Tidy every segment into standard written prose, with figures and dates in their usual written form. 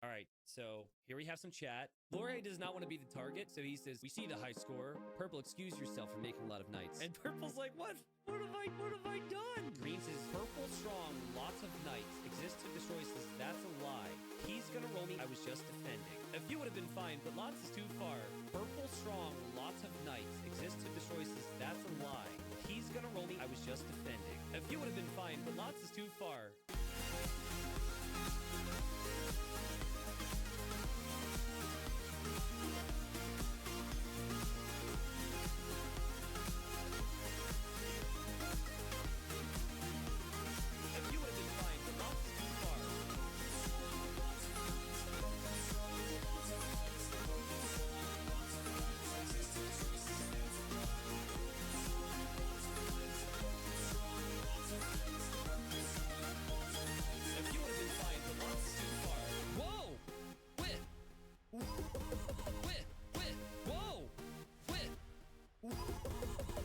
All right, so here we have some chat. Laurier does not want to be the target, so he says, "We see the high score. Purple, excuse yourself for making a lot of knights." And Purple's like, "What? What have I done?" Green says, "Purple strong, lots of knights. Exist to destroy says, that's a lie. He's gonna roll me, I was just defending. A few would have been fine, but lots is too far. Purple strong, lots of knights. Exist to destroy says, that's a lie. He's gonna roll me, I was just defending. A few would have been fine, but lots is too far."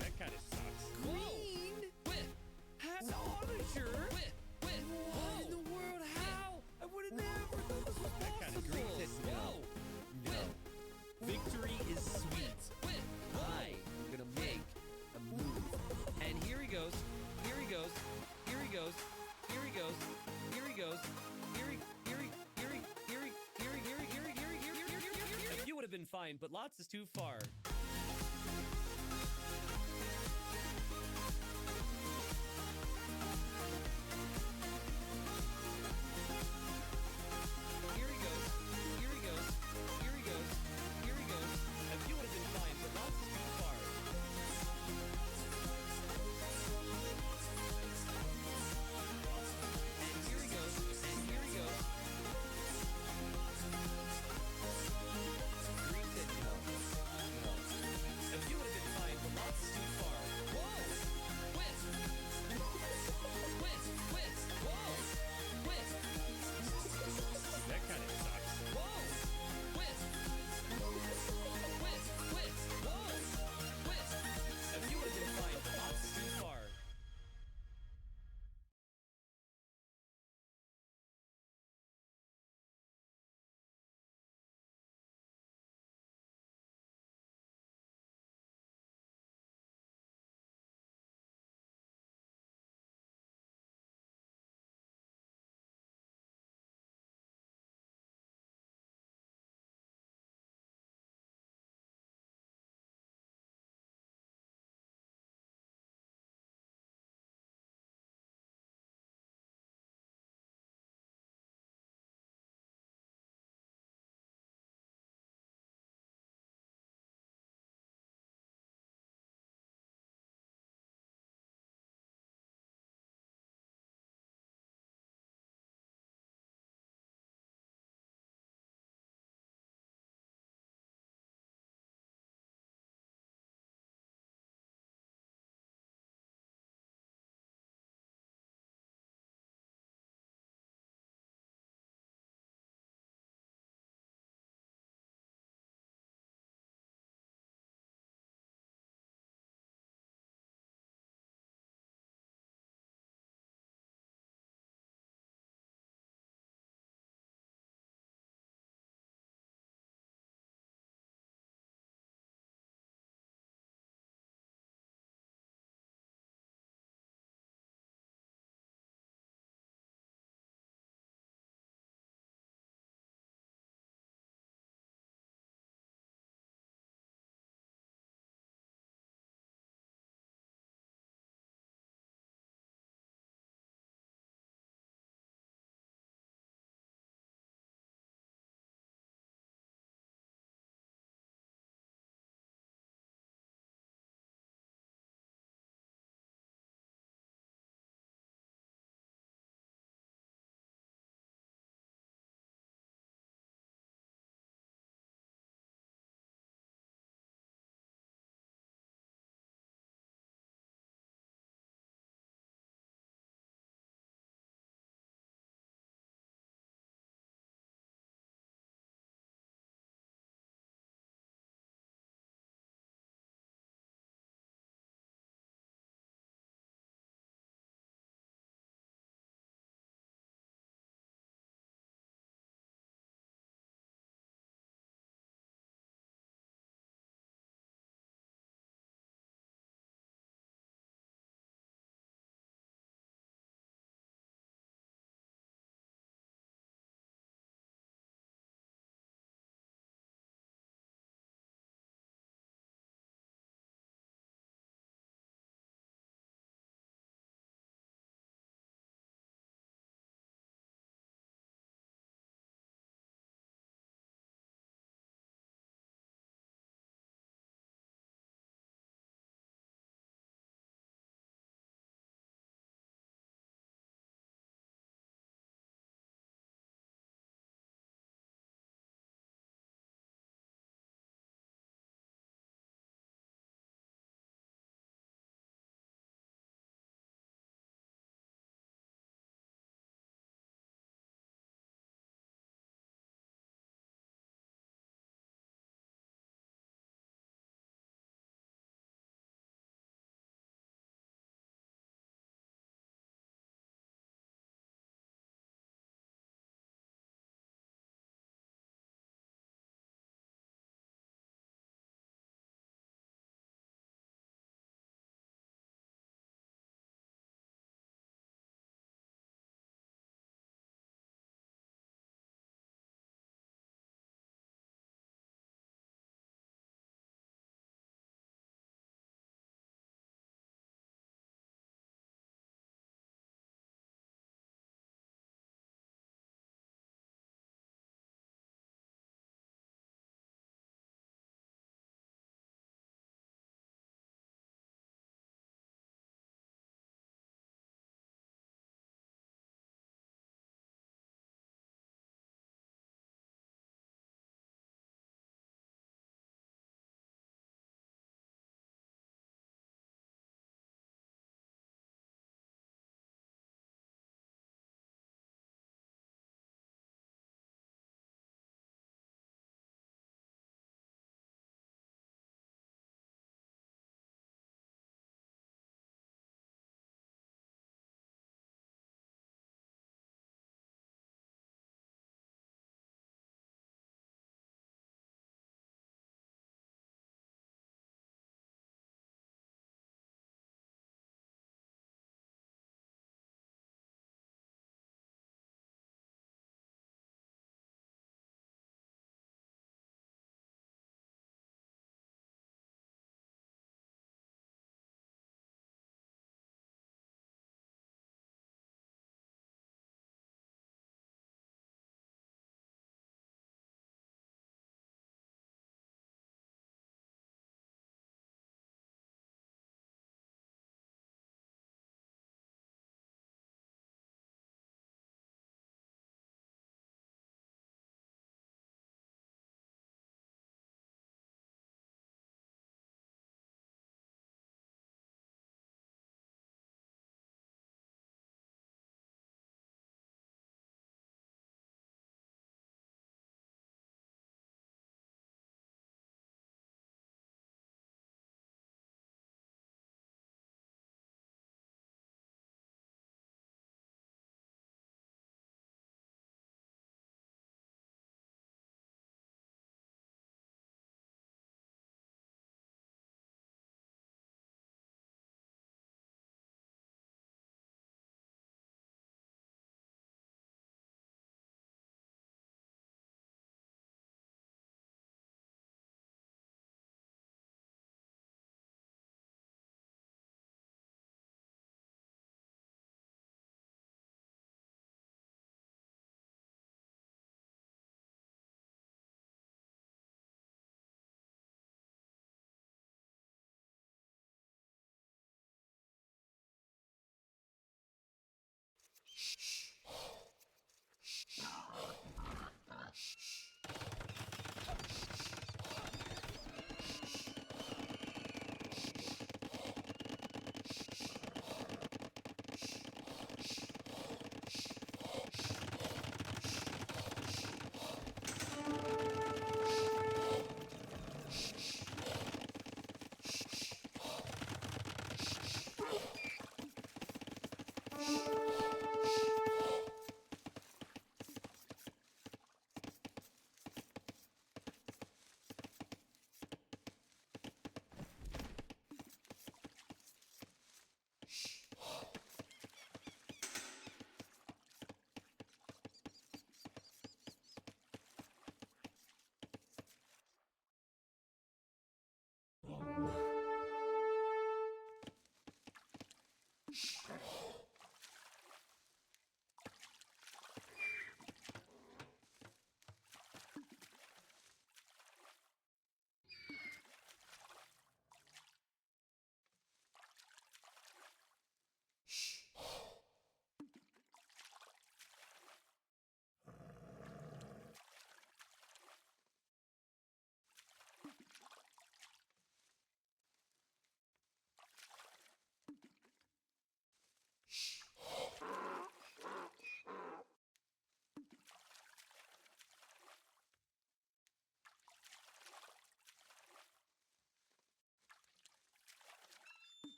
That kind of sucks. Green? Has Onager? What in the world? How? I would have never thought this was That kind of green possible. says no. No. Victory is sweet. I'm gonna make a move. And here he goes. Here he goes. Here he goes. Here he goes. Here he goes. You would have been fine, but lots is too far. Here he goes. Here he goes. Here he goes. Here he goes. A few would have been fine, but lots is too far. And here he goes. And here he goes. Green said no. No.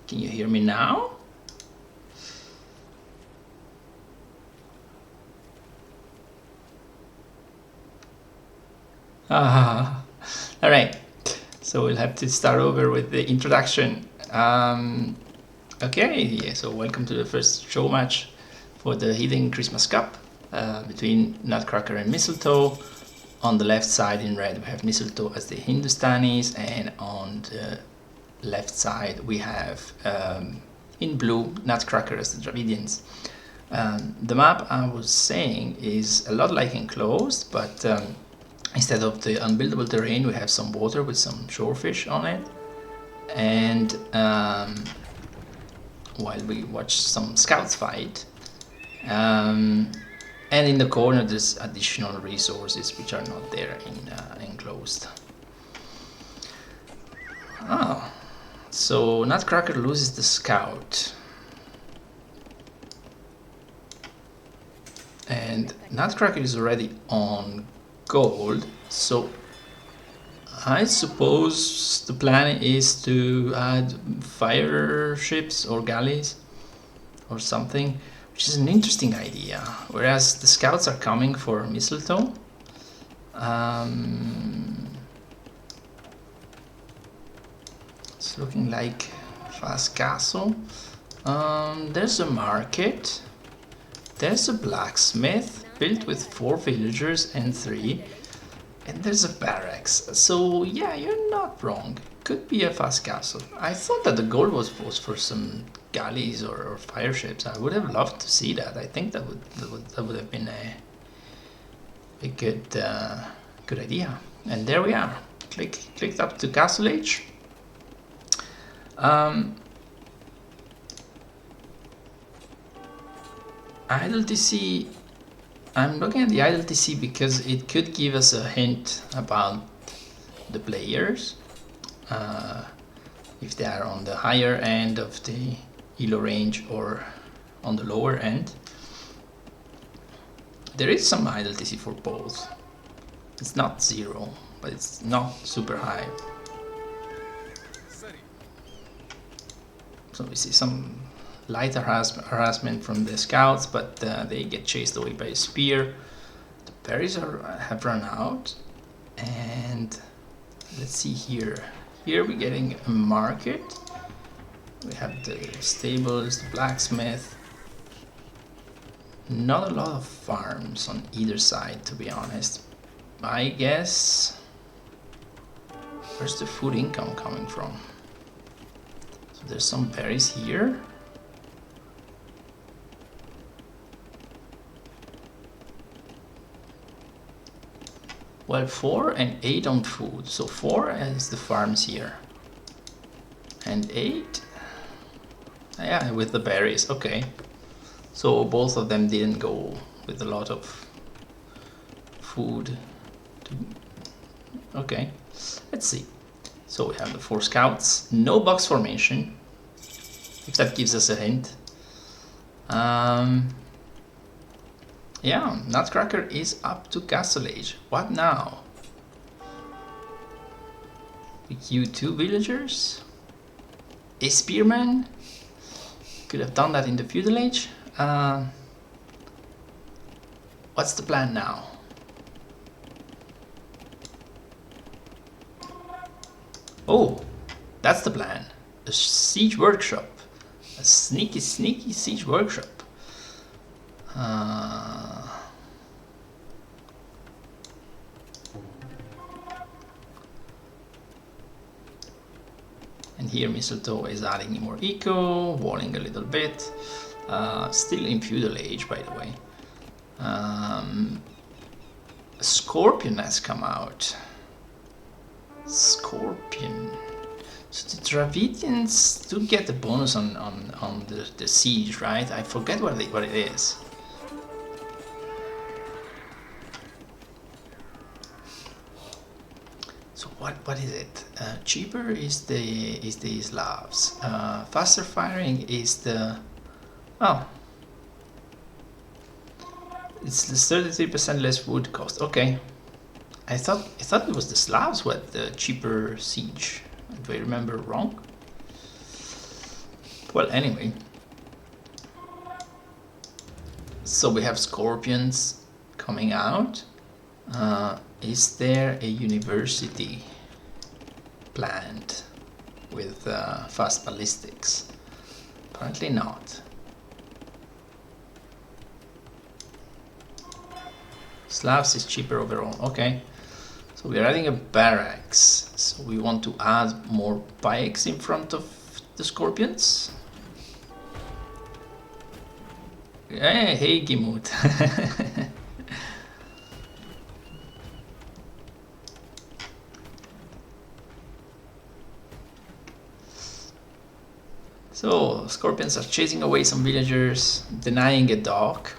Can you hear me now? Ah, all right. So we'll have to start over with the introduction. Okay, yeah, so welcome to the first show match for the Hidden Christmas Cup between Nutcracker and Mistletoe. On the left side in red we have Mistletoe as the Hindustanis, and on the left side we have in blue Nutcracker as the Dravidians. The map, I was saying, is a lot like Enclosed, but instead of the unbuildable terrain we have some water with some shorefish on it. And while we watch some scouts fight, and in the corner there's additional resources which are not there in Enclosed. Oh, so Nutcracker loses the scout. And Nutcracker is already on gold, so I suppose the plan is to add fire ships or galleys or something, which is an interesting idea. Whereas the scouts are coming for Mistletoe. It's looking like fast castle. There's a market. There's a blacksmith built with 4 villagers and 3. And there's a barracks. So yeah, you're not wrong. Could be a fast castle. I thought that the goal was for some galleys or fire ships. I would have loved to see that. I think that would have been a good idea. And there we are. Clicked up to Castle Age. Idle TC. I'm looking at the Idle TC because it could give us a hint about the players. If they are on the higher end of the elo range or on the lower end. There is some Idle TC for both. It's not 0, but it's not super high. So we see some light harassment from the scouts, but they get chased away by a spear. The berries have run out, and let's see here. Here we're getting a market. We have the stables, the blacksmith. Not a lot of farms on either side, to be honest. I guess, where's the food income coming from? So there's some berries here. Well, 4 and 8 on food. So 4 is the farms here. And 8? Yeah, with the berries. Okay. So both of them didn't go with a lot of food. Okay. Let's see. So we have the 4 scouts. No box formation. If that gives us a hint. Yeah, Nutcracker is up to Castle Age. What now? We queue 2 villagers? A spearman? Could have done that in the Feudal Age. What's the plan now? Oh, that's the plan. A siege workshop. A sneaky siege workshop. And here Mistletoe is adding more eco, walling a little bit. Still in Feudal Age, by the way. A Scorpion has come out. Scorpion. So the Dravidians do get the bonus on the siege, right? I forget what it is. So what is it? Cheaper is the Slavs. Faster firing is the it's the 33% less wood cost. Okay. I thought it was the Slavs who had the cheaper siege. Do I remember wrong? Well, anyway. So we have scorpions coming out. Is there a university planned with fast ballistics? Apparently not. Slavs is cheaper overall. Okay. So we're adding a barracks. So we want to add more pikes in front of the scorpions. Hey Gimut. So scorpions are chasing away some villagers, denying a dock.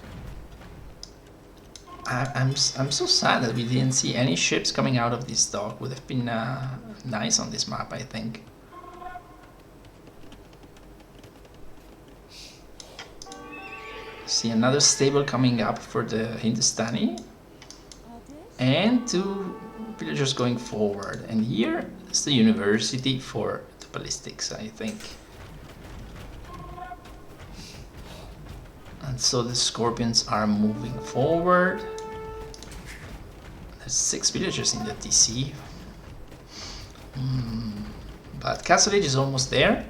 I'm so sad that we didn't see any ships coming out of this dock. Would have been nice on this map, I think. See another stable coming up for the Hindustani. And 2 villagers going forward. And here is the university for the ballistics, I think. And so the scorpions are moving forward. There's 6 villagers in the TC. But Castle Age is almost there.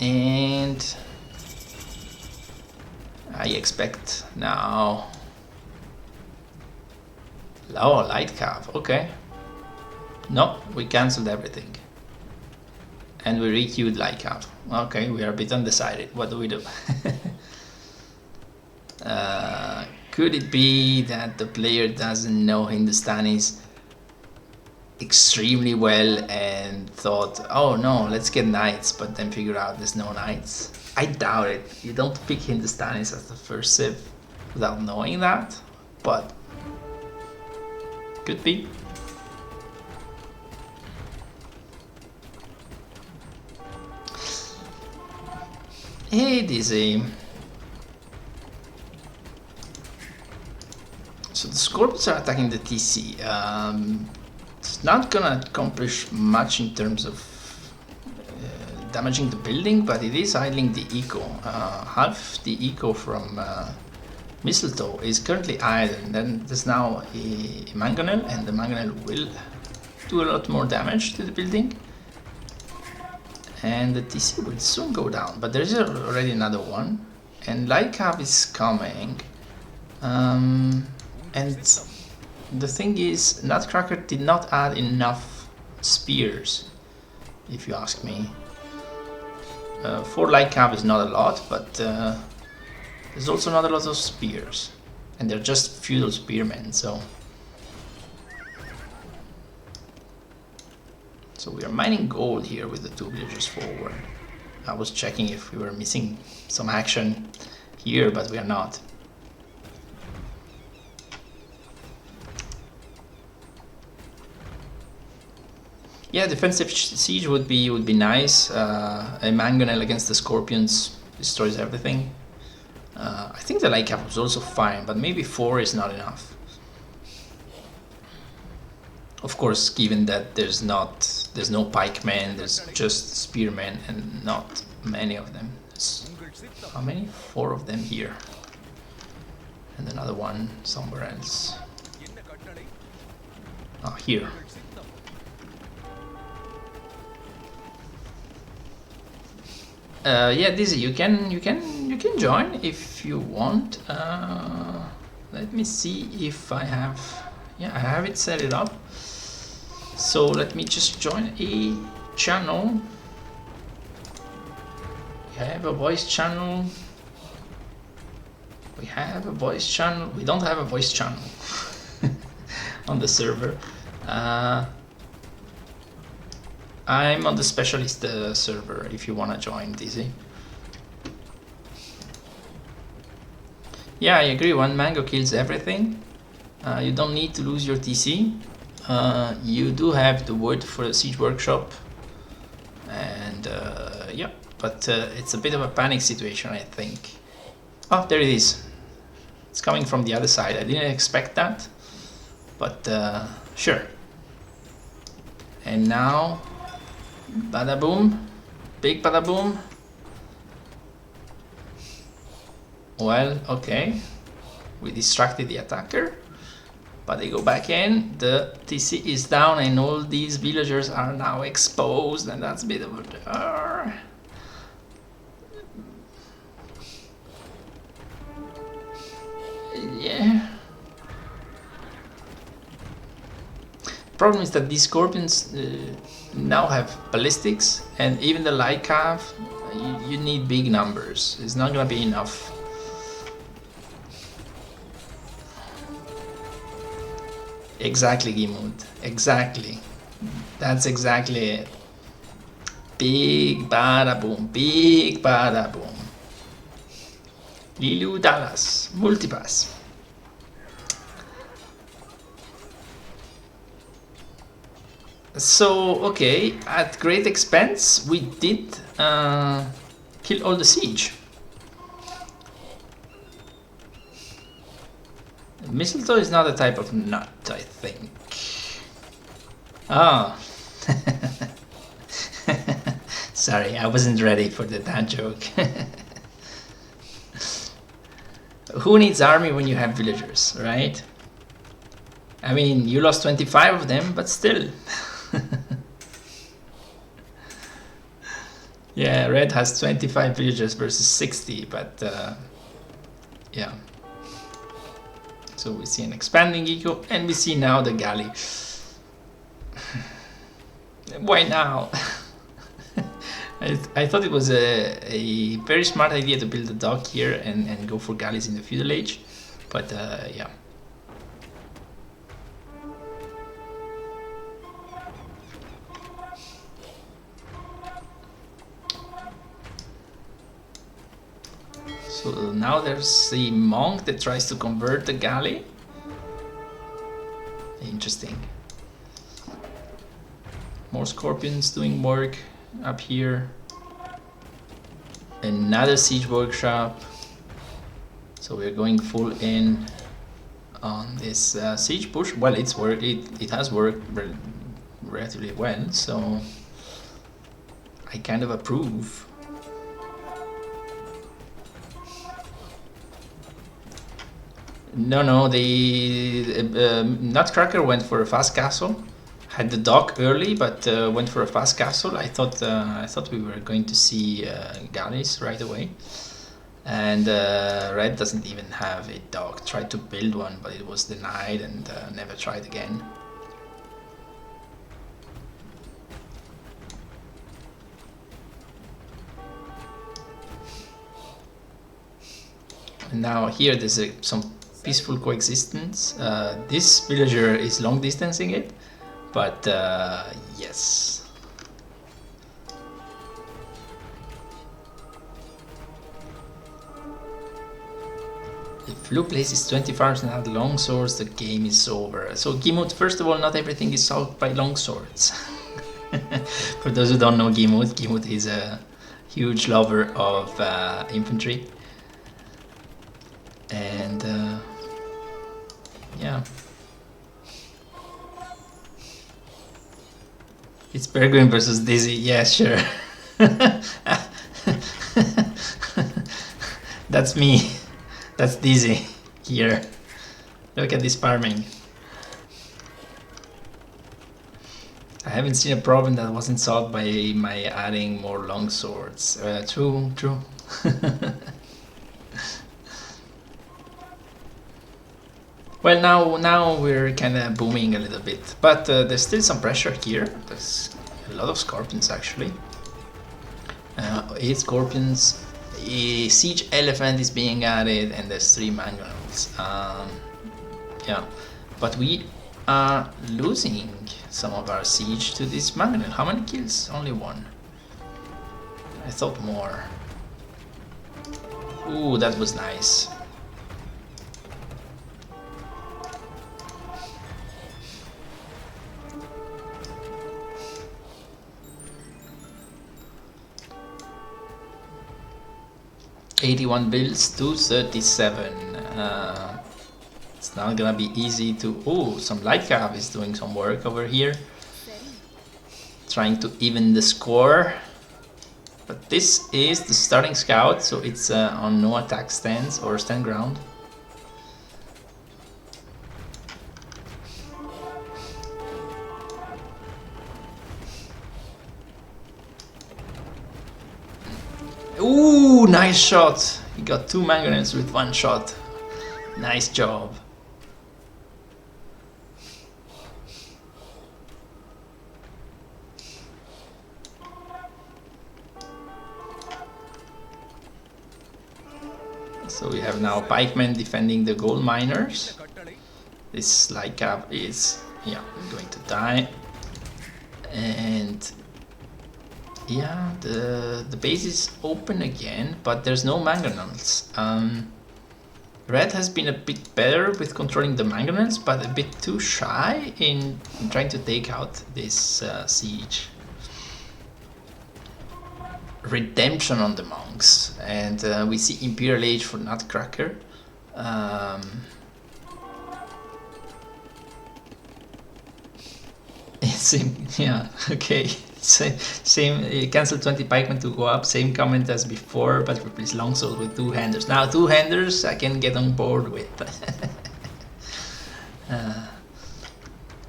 And I expect now. Oh, light cav, okay. No, we cancelled everything. And we requeued light cav. Okay, we are a bit undecided. What do we do? Could it be that the player doesn't know Hindustanis extremely well and thought, oh no, let's get knights, but then figure out there's no knights? I doubt it. You don't pick Hindustanis as the first civ without knowing that, but could be. Hey Dizzy. So the scorpions are attacking the TC. It's not gonna accomplish much in terms of damaging the building, but it is idling the eco. Half the eco from Mistletoe is currently idle, and then there's now a mangonel, and the mangonel will do a lot more damage to the building. And the TC will soon go down, but there's already another one, and light cav is coming. And the thing is, Nutcracker did not add enough spears, if you ask me. 4 light cav is not a lot, but there's also not a lot of spears, and they're just feudal spearmen, so we are mining gold here with the 2 villagers forward. I was checking if we were missing some action here, but we are not. Yeah, defensive siege would be nice. A mangonel against the scorpions destroys everything. I think the light cap was also fine, but maybe 4 is not enough. Of course, given that there's no pikemen, there's just spearmen and not many of them. How many? 4 of them here. And another one somewhere else. Oh, here. Yeah, Dizzy, you can join if you want. Let me see if I have. Yeah, I have it set it up. So let me just join a channel. We have a voice channel. We have a voice channel. We don't have a voice channel on the server. I'm on the specialist server if you want to join, Dizzy. Yeah, I agree. 1 mango kills everything. You don't need to lose your TC. You do have the wood for the siege workshop. And yeah, but it's a bit of a panic situation, I think. Oh, there it is. It's coming from the other side. I didn't expect that. But sure. And now, bada boom, Big bada boom. Well, okay. We distracted the attacker. But they go back in, the TC is down, and all these villagers are now exposed, and that's a bit of a... yeah. Problem is that these scorpions now have ballistics, and even the light cav, you need big numbers. It's not gonna be enough. Exactly, Gimut. Exactly. That's exactly it. Big bada boom. Big bada boom. Lilu Dallas. Multipass. So, okay, at great expense, we did kill all the siege. Mistletoe is not a type of nut, I think. Oh. Sorry, I wasn't ready for the dad joke. Who needs army when you have villagers, right? I mean, you lost 25 of them, but still. Yeah, red has 25 villagers versus 60, but yeah. So we see an expanding eco, and we see now the galley. Why now? I thought it was a very smart idea to build a dock here and go for galleys in the feudal age, but yeah. So now there's the monk that tries to convert the galley. Interesting. More scorpions doing work up here. Another siege workshop. So we're going full in on this siege push. Well, it has worked relatively well, so I kind of approve. No, the Nutcracker went for a fast castle. Had the dock early, but went for a fast castle. I thought we were going to see galleys right away. And red doesn't even have a dock. Tried to build one, but it was denied, and never tried again. And now here there's some peaceful coexistence. This villager is long distancing it, but yes. If blue places 20 farms and had long swords, the game is over. So Gimut, first of all, not everything is solved by long swords. For those who don't know Gimut is a huge lover of infantry. And yeah, it's Peregrine versus Dizzy. Yeah, sure. That's me. That's Dizzy here. Look at this farming. I haven't seen a problem that wasn't solved by my adding more long swords. True. Well, now we're kind of booming a little bit, but there's still some pressure here. There's a lot of scorpions actually. 8 scorpions. A siege elephant is being added, and there's 3 mangonels. Yeah, but we are losing some of our siege to this mangonel. How many kills? Only 1. I thought more. Ooh, that was nice. $81 bills to 37. It's not gonna be easy to... Oh, some light cav is doing some work over here. Trying to even the score. But this is the starting scout, so it's on no attack stance or stand ground. Ooh, nice shot! He got 2 mangonels with 1 shot. Nice job. So we have now pikemen defending the gold miners. This light cap is, yeah, going to die. And yeah, the base is open again, but there's no mangonels. Red has been a bit better with controlling the mangonels, but a bit too shy in trying to take out this siege. Redemption on the monks, and we see Imperial Age for Nutcracker. Same, yeah, okay. Same, cancel 20 pikemen to go up, same comment as before, but replace longsword with 2-handers. Now 2-handers I can get on board with.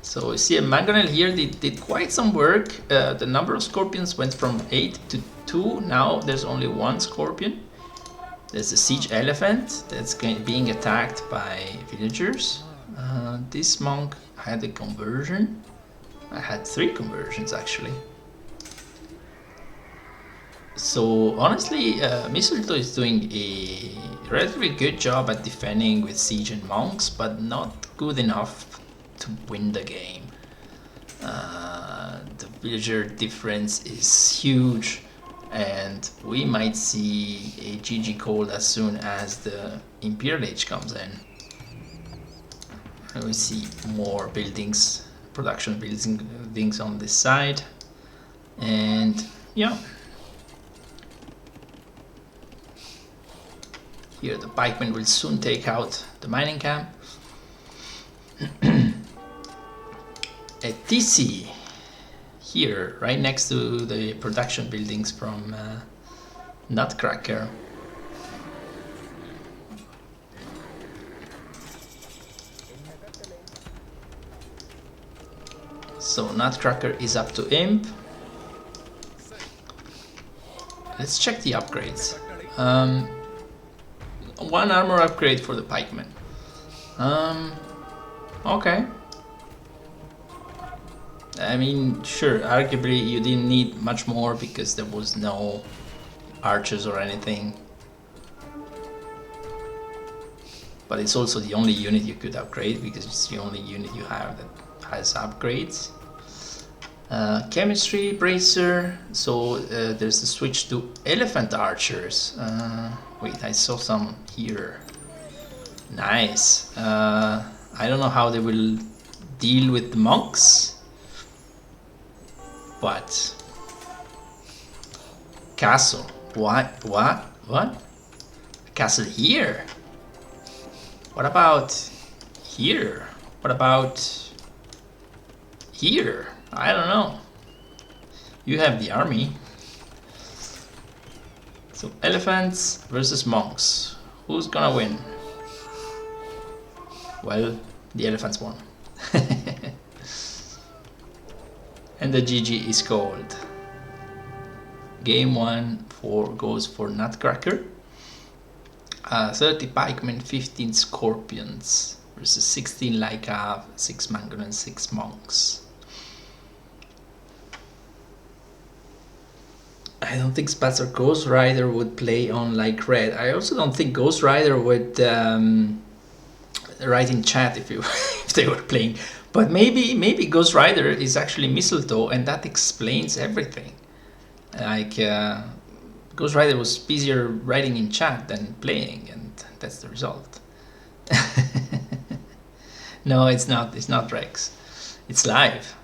So you see a mangonel here did quite some work. The number of scorpions went from 8 to 2, now there's only 1 scorpion. There's a siege elephant that's being attacked by villagers. This monk had a conversion. I had 3 conversions actually. So honestly, Mistletoe is doing a relatively good job at defending with siege and monks, but not good enough to win the game. The villager difference is huge, and we might see a GG call as soon as the Imperial Age comes in. And we see more buildings, production buildings on this side, and yeah. Here the pikemen will soon take out the mining camp. A TC here, right next to the production buildings from Nutcracker. So Nutcracker is up to Imp. Let's check the upgrades. 1 armor upgrade for the pikemen. Okay. I mean, sure, arguably you didn't need much more because there was no archers or anything. But it's also the only unit you could upgrade because it's the only unit you have that has upgrades. Chemistry, bracer, so there's a switch to elephant archers. Wait, I saw some here. Nice. I don't know how they will deal with the monks, but castle. What? Castle here? What about here? What about here? I don't know. You have the army. So elephants versus monks. Who's gonna win? Well, the elephants won. And the GG is called. Game 1 goes for Nutcracker. 30 pikemen, 15 scorpions versus 16 Lycav, 6 Mangon and 6 monks. I don't think Spats or Ghost Rider would play on like red. I also don't think Ghost Rider would write in chat if they were playing. But maybe Ghost Rider is actually Mistletoe, and that explains everything. Like Ghost Rider was busier writing in chat than playing, and that's the result. No, it's not. It's not Rex. It's live.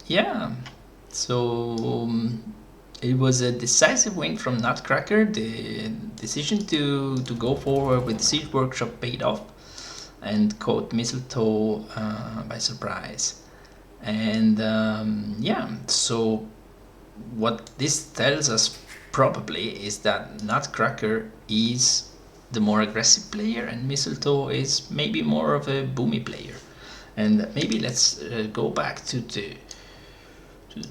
Yeah. So it was a decisive win from Nutcracker. The decision to go forward with Siege Workshop paid off and caught Mistletoe by surprise. And yeah, so what this tells us probably is that Nutcracker is the more aggressive player and Mistletoe is maybe more of a boomy player. And maybe let's go back to the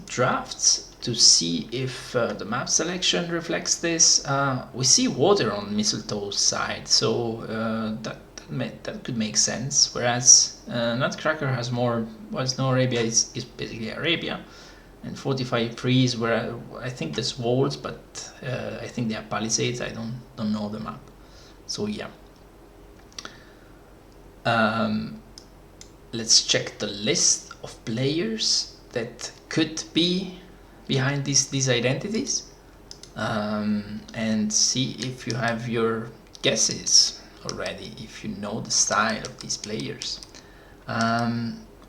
drafts to see if the map selection reflects this. We see water on Mistletoe's side, so that could make sense. Whereas Nutcracker has more. Well, Snow Arabia is basically Arabia, and 45 trees where I think there's walls, but I think they are palisades. I don't know the map, so yeah. Let's check the list of players that could be behind these identities, and see if you have your guesses already, if you know the style of these players,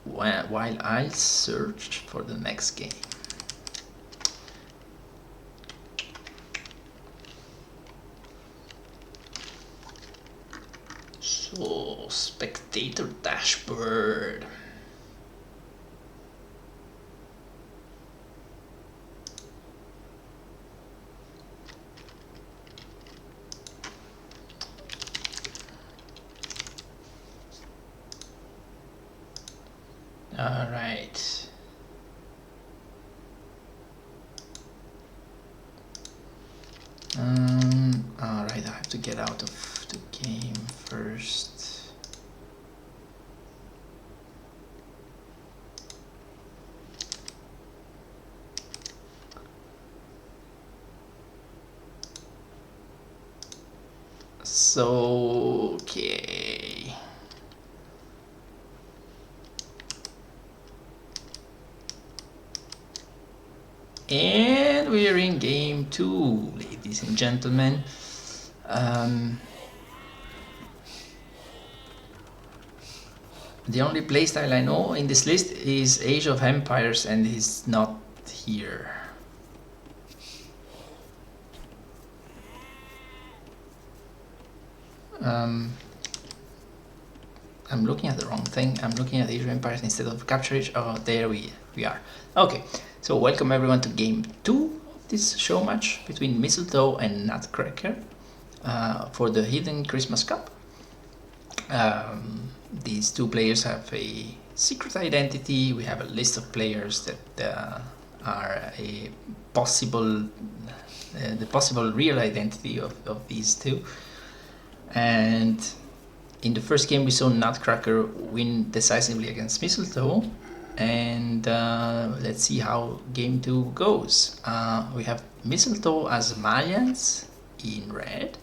while I search for the next game. So, spectator dashboard. All right. All right, I have to get out of the game first. So, okay. And we're in game 2, ladies and gentlemen. The only playstyle I know in this list is Age of Empires, and he's not here. I'm looking at the wrong thing. I'm looking at Age of Empires instead of Capture Age. Oh, there we are. Okay, so welcome everyone to game 2 of this show match between Mistletoe and Nutcracker for the Hidden Christmas Cup. These two players have a secret identity. We have a list of players that are a possible, the possible real identity of these two. And in the first game we saw Nutcracker win decisively against Mistletoe, and let's see how game 2 goes. We have Mistletoe as Malians in red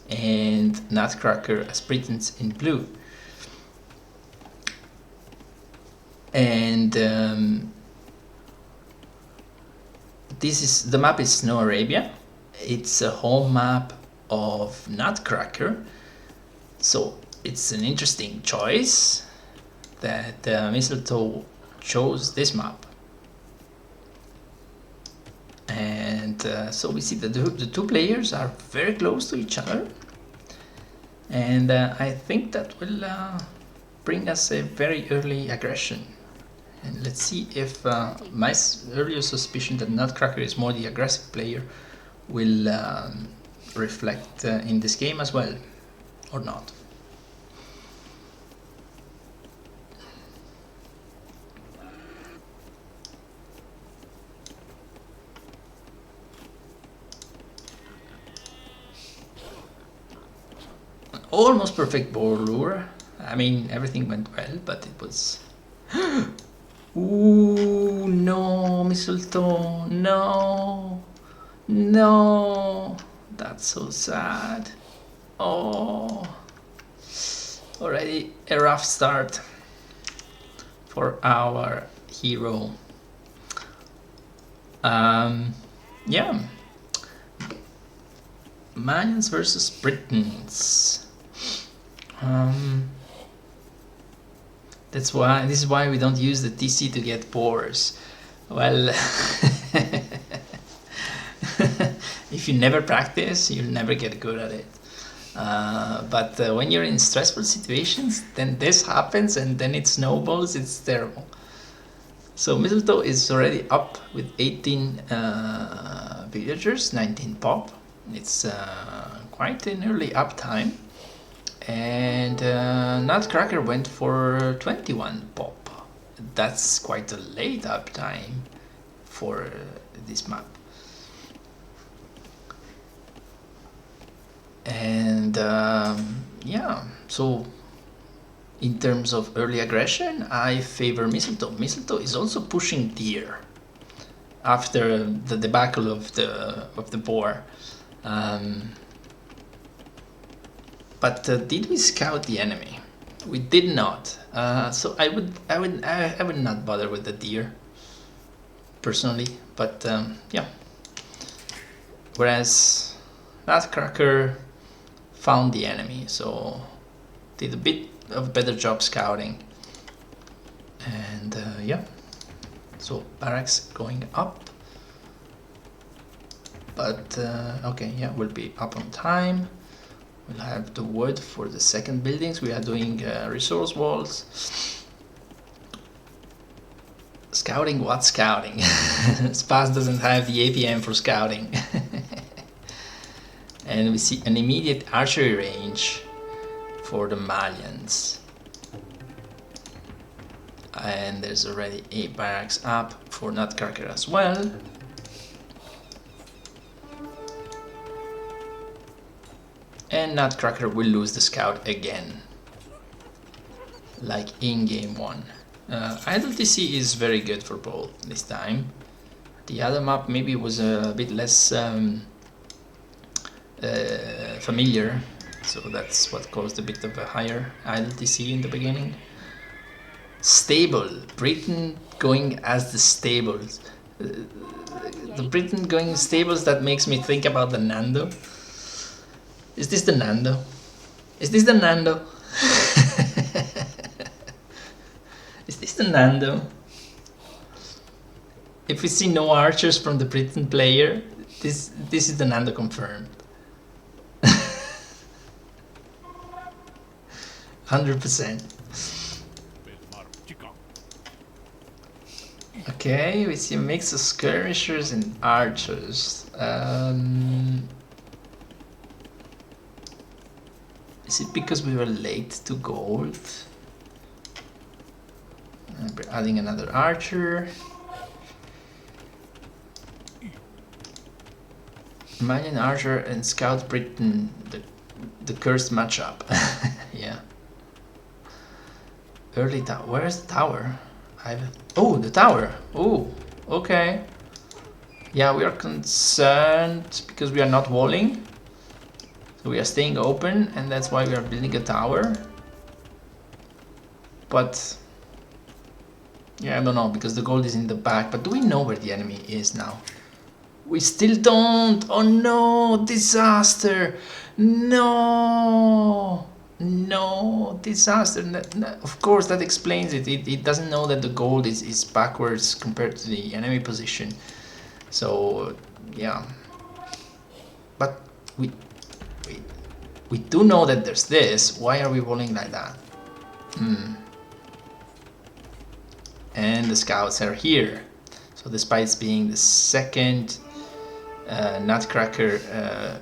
and Nutcracker as Britons in blue. And the map is Snow Arabia. It's a home map of Nutcracker, so it's an interesting choice that Mistletoe chose this map. And so we see that the two players are very close to each other, and I think that will bring us a very early aggression. And let's see if my earlier suspicion that Nutcracker is more the aggressive player will reflect in this game as well, or not. Almost perfect board lure. I mean, everything went well, but it was... Ooh, no, Mistletoe, no, no, that's so sad. Oh, already a rough start for our hero. Yeah, Mayans versus Britons. This is why we don't use the TC to get pores. Well, if you never practice, you'll never get good at it. But when you're in stressful situations, then this happens and then it snowballs. It's terrible. So Mistletoe is already up with 18 villagers, 19 pop. It's quite an early up time. And Nutcracker went for 21 pop. That's quite a late up time for this map. And yeah, so in terms of early aggression, I favor Mistletoe. Mistletoe is also pushing deer after the debacle of the boar. But did we scout the enemy? We did not. So I would not bother with the deer personally. But yeah. Whereas Nutcracker found the enemy, so did a bit of better job scouting. And yeah. So barracks going up. But okay, yeah, we'll be up on time. We'll have the wood for the second buildings. We are doing resource walls. Scouting? What scouting? Spas doesn't have the APM for scouting. And we see an immediate archery range for the Malians. And there's already a barracks up for Nutcracker as well. And Nutcracker will lose the scout again, like in game 1. Idle TC is very good for both this time. The other map maybe was a bit less familiar, so that's what caused a bit of a higher Idle TC in the beginning. Stable, Britain going as the stables. The Britain going stables, that makes me think about the Nando. Is this the Nando? Is this the Nando? Is this the Nando? If we see no archers from the Britain player, this is the Nando confirmed. 100%. Okay, we see a mix of skirmishers and archers. Is it because we were late to gold? We're adding another archer. Malian archer and scout Britain, the cursed matchup. Yeah. Early tower. Where's the tower? Oh, the tower. Oh, okay. Yeah, we are concerned because we are not walling. So we are staying open, and that's why we are building a tower. But yeah, I don't know, because the gold is in the back. But do we know where the enemy is now? We still don't. Oh no, disaster. No, disaster. Of course, that explains it. It doesn't know that the gold is backwards compared to the enemy position. So yeah, but we do know that there's this. Why are we rolling like that? And the scouts are here. So despite being the second, Nutcracker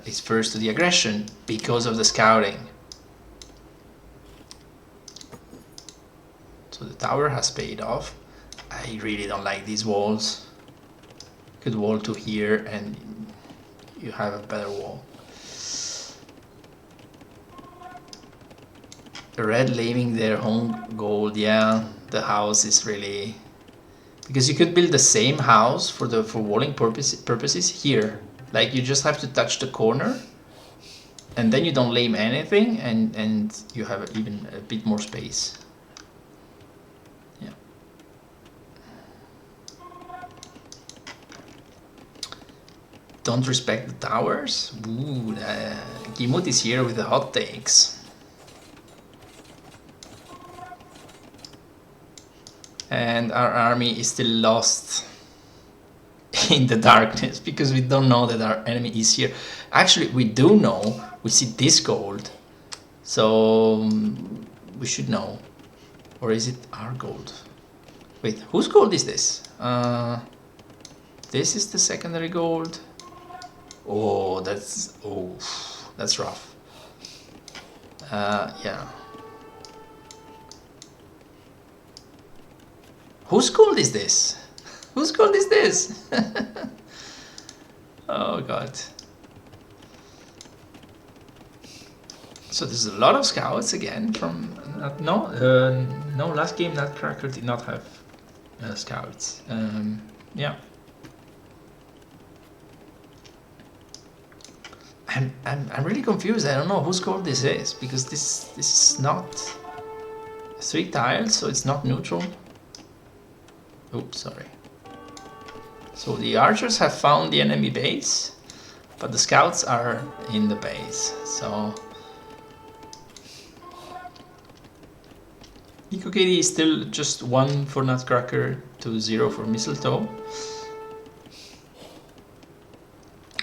is first to the aggression because of the scouting. So the tower has paid off. I really don't like these walls. Could wall to here and you have a better wall. The red leaving their home gold, yeah, the house is really... Because you could build the same house for walling purposes here. Like you just have to touch the corner and then you don't lame anything and you have even a bit more space. Yeah. Don't respect the towers? Ooh, Gimut is here with the hot takes. And our army is still lost in the darkness because we don't know that our enemy is here. Actually, we do know. We see this gold. So we should know. Or is it our gold? Wait, whose gold is this? This is the secondary gold. Oh, that's rough. Yeah. Whose gold is this? Whose gold is this? Oh god. So there's a lot of scouts again from no, last game Nutcracker did not have scouts. Yeah. I'm really confused. I don't know whose gold this is, because this is not 3 tiles, so it's not neutral. Oops, sorry. So the archers have found the enemy base, but the scouts are in the base. So Eco Katie is still just 1 for Nutcracker to 0 for Mistletoe.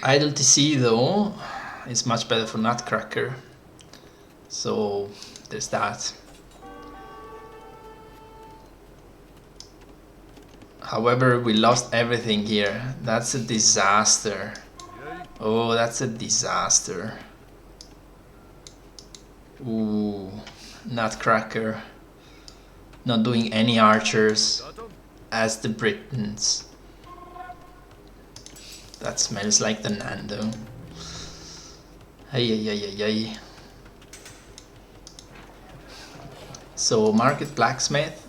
Idle TC though is much better for Nutcracker. So there's that. However, we lost everything here. That's a disaster. Oh, that's a disaster. Ooh, Nutcracker. Not doing any archers as the Britons. That smells like the Nando. Ay, ay, ay, ay, ay. So, Market Blacksmith.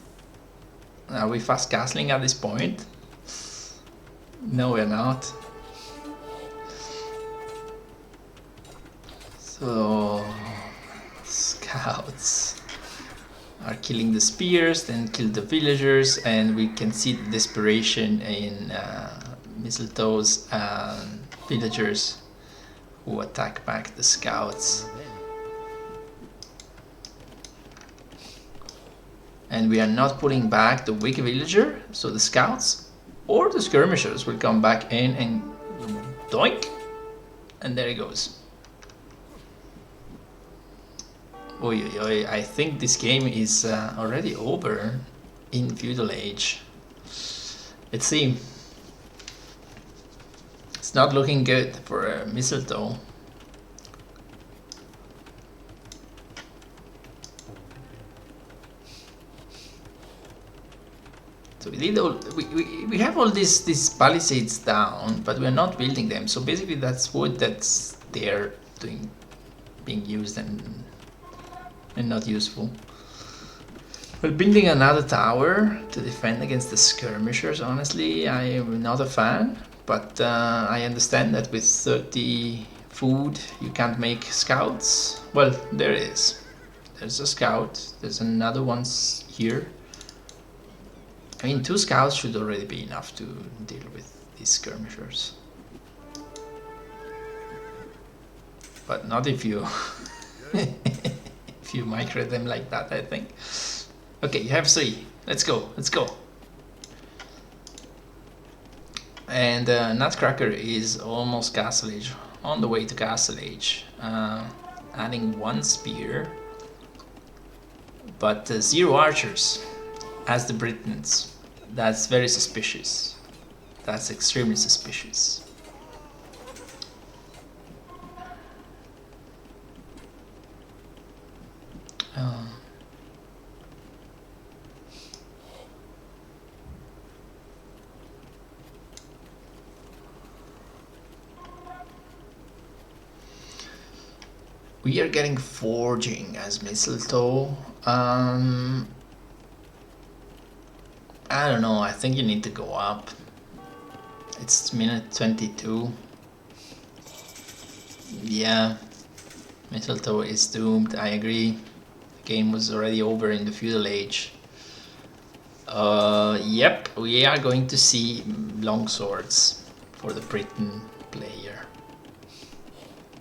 Are we fast castling at this point? No, we're not. So, scouts are killing the spears, then kill the villagers, and we can see the desperation in Mistletoe's villagers who attack back the scouts. And we are not pulling back the weak villager, so the scouts or the skirmishers will come back in and doink, and there he goes. Oy, oy, oy. I think this game is already over in Feudal Age. Let's see. It's not looking good for Mistletoe. So we have all these palisades down, but we're not building them. So basically that's wood that's there being used and not useful. Well, building another tower to defend against the skirmishers, honestly, I am not a fan. But I understand that with 30 food you can't make scouts. Well, there it is. There's a scout. There's another one here. I mean, 2 scouts should already be enough to deal with these skirmishers. But not if you if you micro them like that, I think. Okay, you have 3. Let's go. Let's go. And Nutcracker is almost Castle Age. On the way to Castle Age. Adding 1 spear. But 0 archers. As the Britons. That's very suspicious. That's extremely suspicious. We are getting forging as Mistletoe. I don't know, I think you need to go up. It's minute 22. Yeah, Mistletoe is doomed, I agree. The game was already over in the Feudal Age. Yep, we are going to see longswords for the Briton player.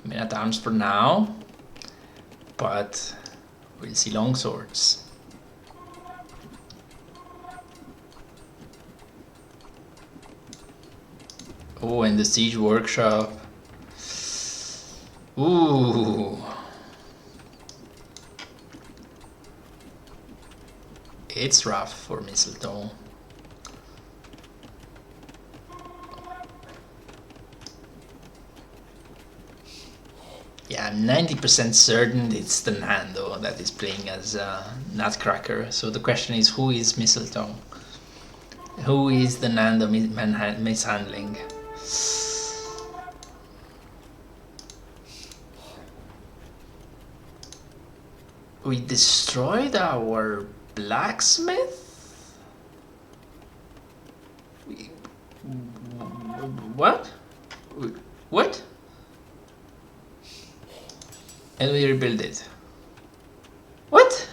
Men-at-arms for now, but we'll see longswords. Oh, and the siege workshop. Ooh. It's rough for Mistletoe. Yeah, I'm 90% certain it's the Nando that is playing as Nutcracker. So the question is, who is Mistletoe? Who is the Nando mishandling? We destroyed our blacksmith? What? What? And we rebuild it. What?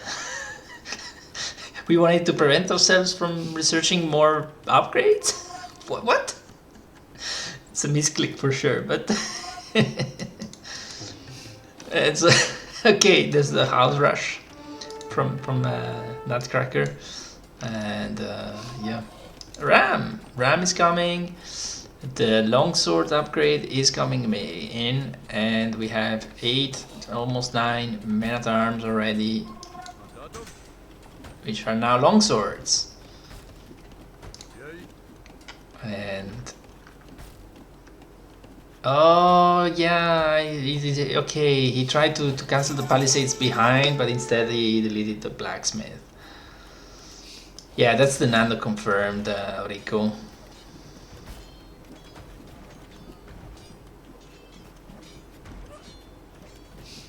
We wanted to prevent ourselves from researching more upgrades? What? It's a misclick for sure, but it's okay. There's the house rush from Nutcracker, and yeah, Ram is coming. The longsword upgrade is coming in, and we have 8, almost 9 men-at-arms already, which are now longswords. And oh yeah, okay, he tried to cancel the palisades behind, but instead he deleted the blacksmith. Yeah, that's the Nando confirmed, Rico.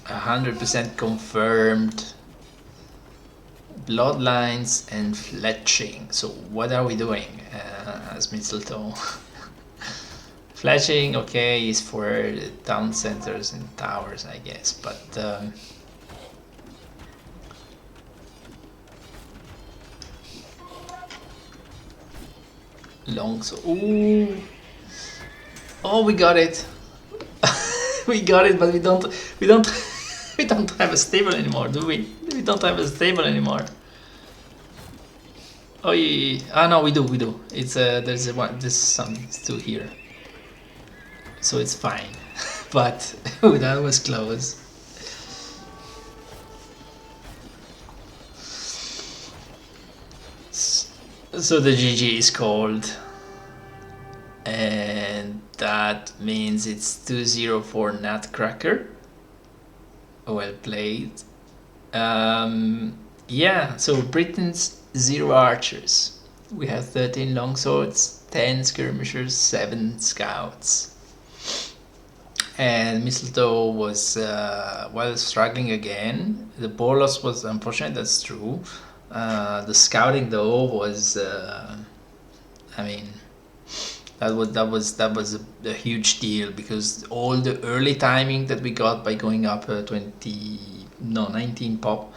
100% confirmed. Bloodlines and fletching. So what are we doing as Mistletoe? Fletching, okay, is for town centers and towers, I guess, but ooh. Oh, we got it. We got it, but we don't we don't have a stable anymore, do we? We don't have a stable anymore. Oh yeah. Ah no, we do. It's there's some two here, so it's fine. But oh, that was close. So the GG is called, and that means it's 2-0 for Nutcracker. Well played. Yeah, so Britain's 0 archers. We have 13 longswords, 10 skirmishers, 7 scouts. And Mistletoe was well struggling again. The ball loss was unfortunate, that's true. The scouting though was I mean, that was a huge deal, because all the early timing that we got by going up 19 pop,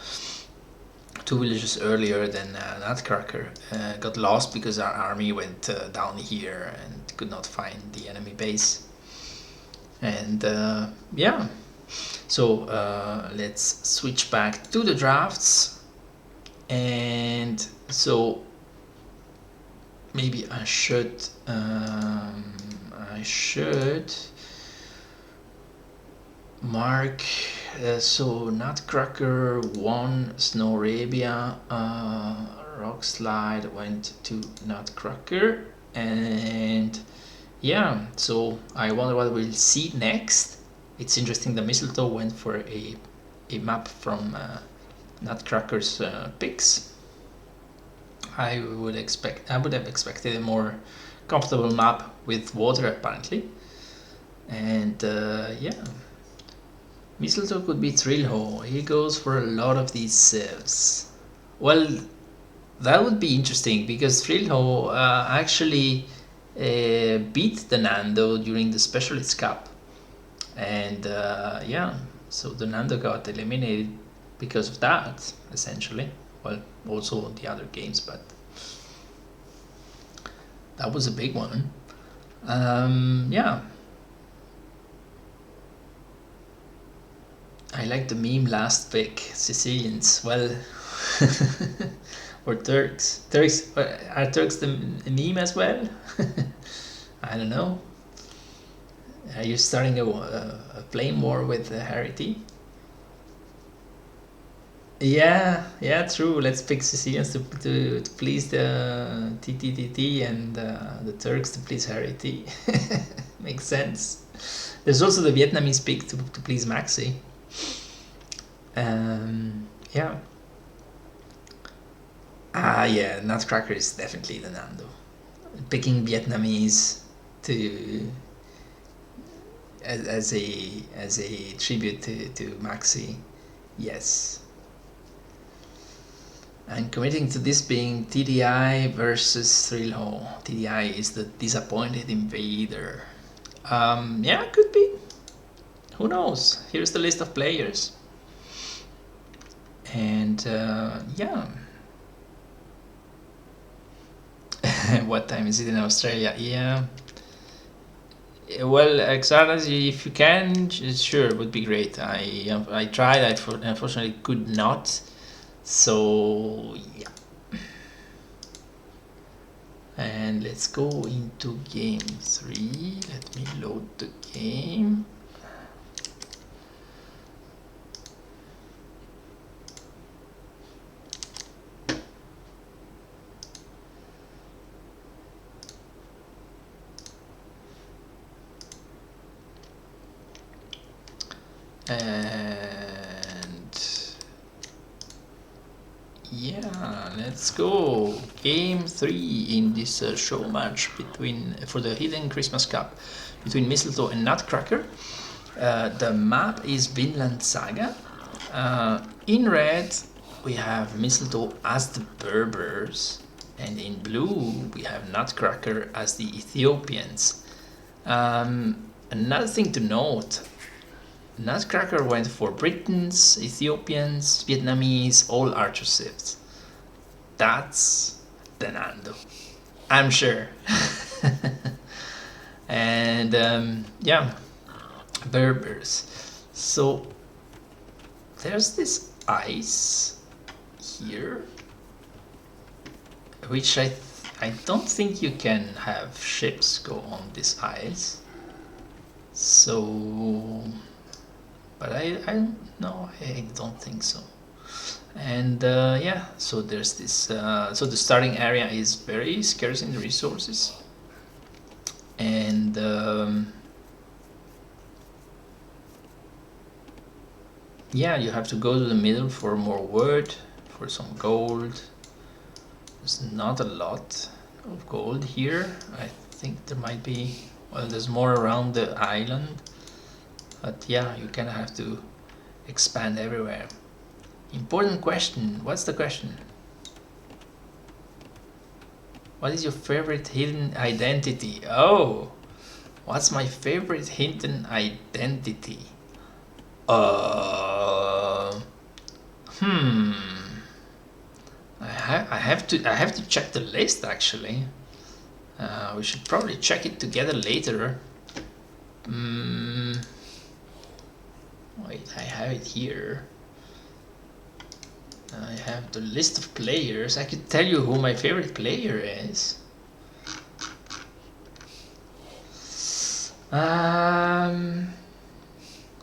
2 villages earlier than Nutcracker, got lost because our army went down here and could not find the enemy base. And yeah, so let's switch back to the drafts. And so maybe I should mark so Nutcracker won Snow Arabia, Rock Slide went to Nutcracker, and yeah, so I wonder what we'll see next. It's interesting that Mistletoe went for a map from Nutcracker's picks. I would have expected a more comfortable map with water apparently. And yeah, Mistletoe could be Thrillho. He goes for a lot of these civs. Well, that would be interesting, because Thrillho actually beat the Nando during the Specialist Cup. And yeah, so the Nando got eliminated because of that, essentially. Well, also the other games, but that was a big one. Yeah, I like the meme last pick, Sicilians. Well, or Turks. Are Turks the meme as well? I don't know. Are you starting a flame war with Harity? Yeah, true. Let's pick Sicilians to please the TTTT, and the Turks to please Harity. Makes sense. There's also the Vietnamese pick to please Maxi. Yeah. Yeah, Nutcracker is definitely the Nando. Picking Vietnamese to as a tribute to Maxi, yes. And committing to this being TDI versus Thrill. TDI is the disappointed invader. Yeah, could be. Who knows? Here's the list of players. And yeah. What time is it in Australia? Yeah. Well, Xardas, if you can, sure, would be great. I tried, I unfortunately could not. So, yeah. And let's go into game 3. Let me load the game. And yeah, let's go. Game 3 in this show match for the Hidden Christmas Cup between Mistletoe and Nutcracker. The map is Vinland Saga. In red, we have Mistletoe as the Berbers, and in blue, we have Nutcracker as the Ethiopians. Another thing to note, Nutcracker went for Britons, Ethiopians, Vietnamese, all archer civs. That's the Nando, I'm sure. And yeah, Berbers. So there's this ice here, which I don't think you can have ships go on this ice. So, but I don't think so. And yeah, so there's this. So the starting area is very scarce in resources, and yeah, you have to go to the middle for more wood, for some gold. There's not a lot of gold here. I think there might be. Well, there's more around the island, but yeah, you kind of have to expand everywhere. Important question. What's the question? What is your favorite hidden identity? Oh, what's my favorite hidden identity? I have to check the list actually. We should probably check it together later. Wait, I have it here. I have the list of players. I could tell you who my favorite player is.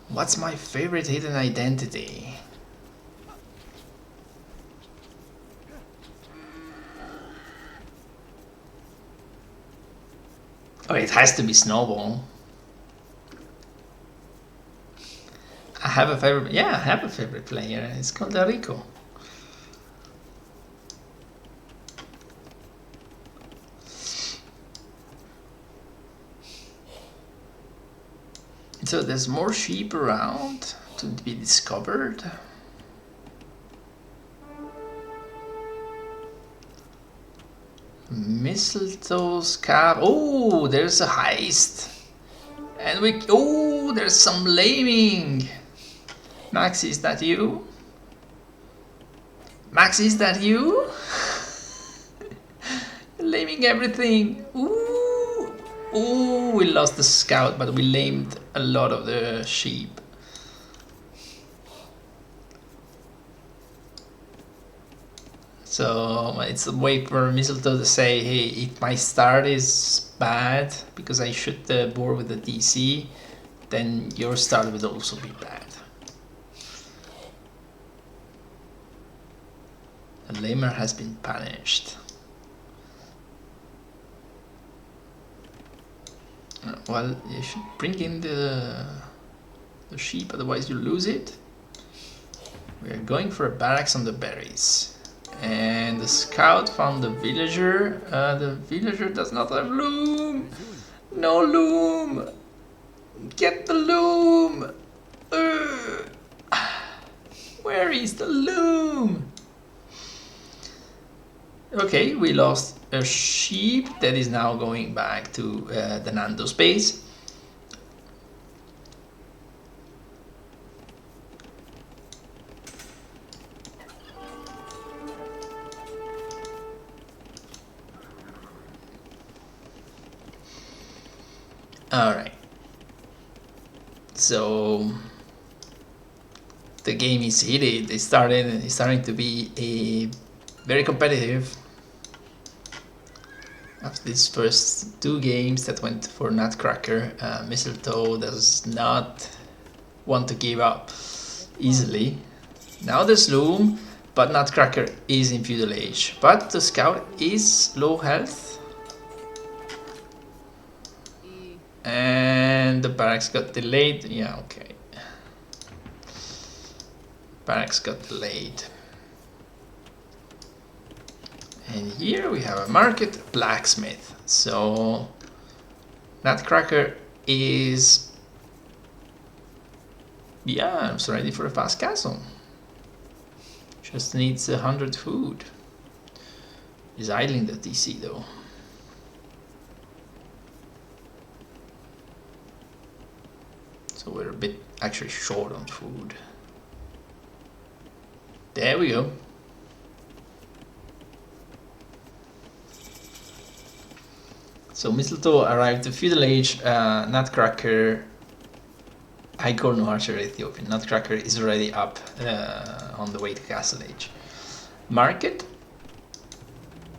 What's my favorite hidden identity? Oh, it has to be Snowball. I have a favorite. Yeah, I have a favorite player. It's called Rico. So there's more sheep around to be discovered. Mistletoe's cap. Oh, there's a heist. And there's some laming. Maxi, is that you? Maxi, is that you? Laming everything. Ooh, we lost the scout, but we lamed a lot of the sheep. So it's a way for Mistletoe to say, hey, if my start is bad because I shoot the boar with the DC, then your start will also be bad. The lamer has been punished. Well, you should bring in the sheep, otherwise you lose it. We are going for a barracks on the berries. And the scout found the villager. The villager does not have loom. No loom. Get the loom. Where is the loom? Okay, we lost a sheep that is now going back to the Nando space. Alright. So the game is heated. It's starting to be very competitive. After these first two games that went for Nutcracker, Mistletoe does not want to give up easily. Now there's Loom, but Nutcracker is in feudal age. But the scout is low health. And the barracks got delayed. Yeah, okay. Barracks got delayed. And here we have a market, blacksmith. So Nutcracker is, yeah, it's ready for a fast castle. Just needs 100 food. He's idling the TC though. So we're a bit actually short on food. There we go. So Mistletoe arrived to feudal age. Nutcracker, I call no archer Ethiopian. Nutcracker is already up on the way to castle age. Market,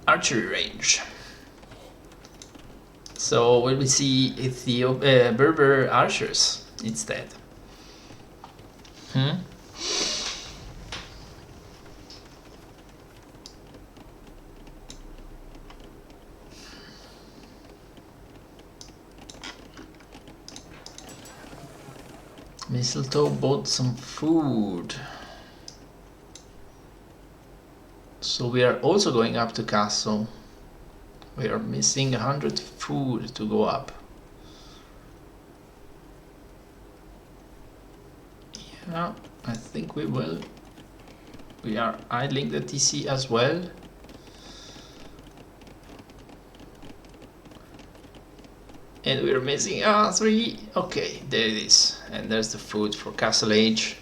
archery range. So will we see Berber archers instead? Mistletoe bought some food. So we are also going up to castle. We are missing 100 food to go up. Yeah, I think we will. We are idling the TC as well. And we're missing 3. Okay, there it is. And there's the food for castle age.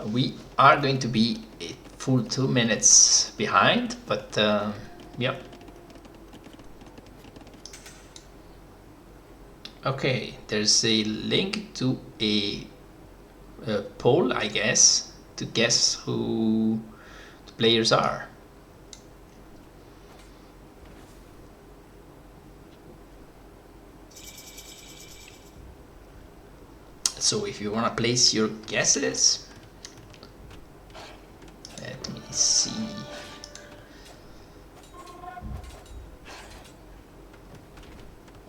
We are going to be a full 2 minutes behind, but yeah. Okay, there's a link to a poll, I guess, to guess who the players are. So if you want to place your guesses, let me see.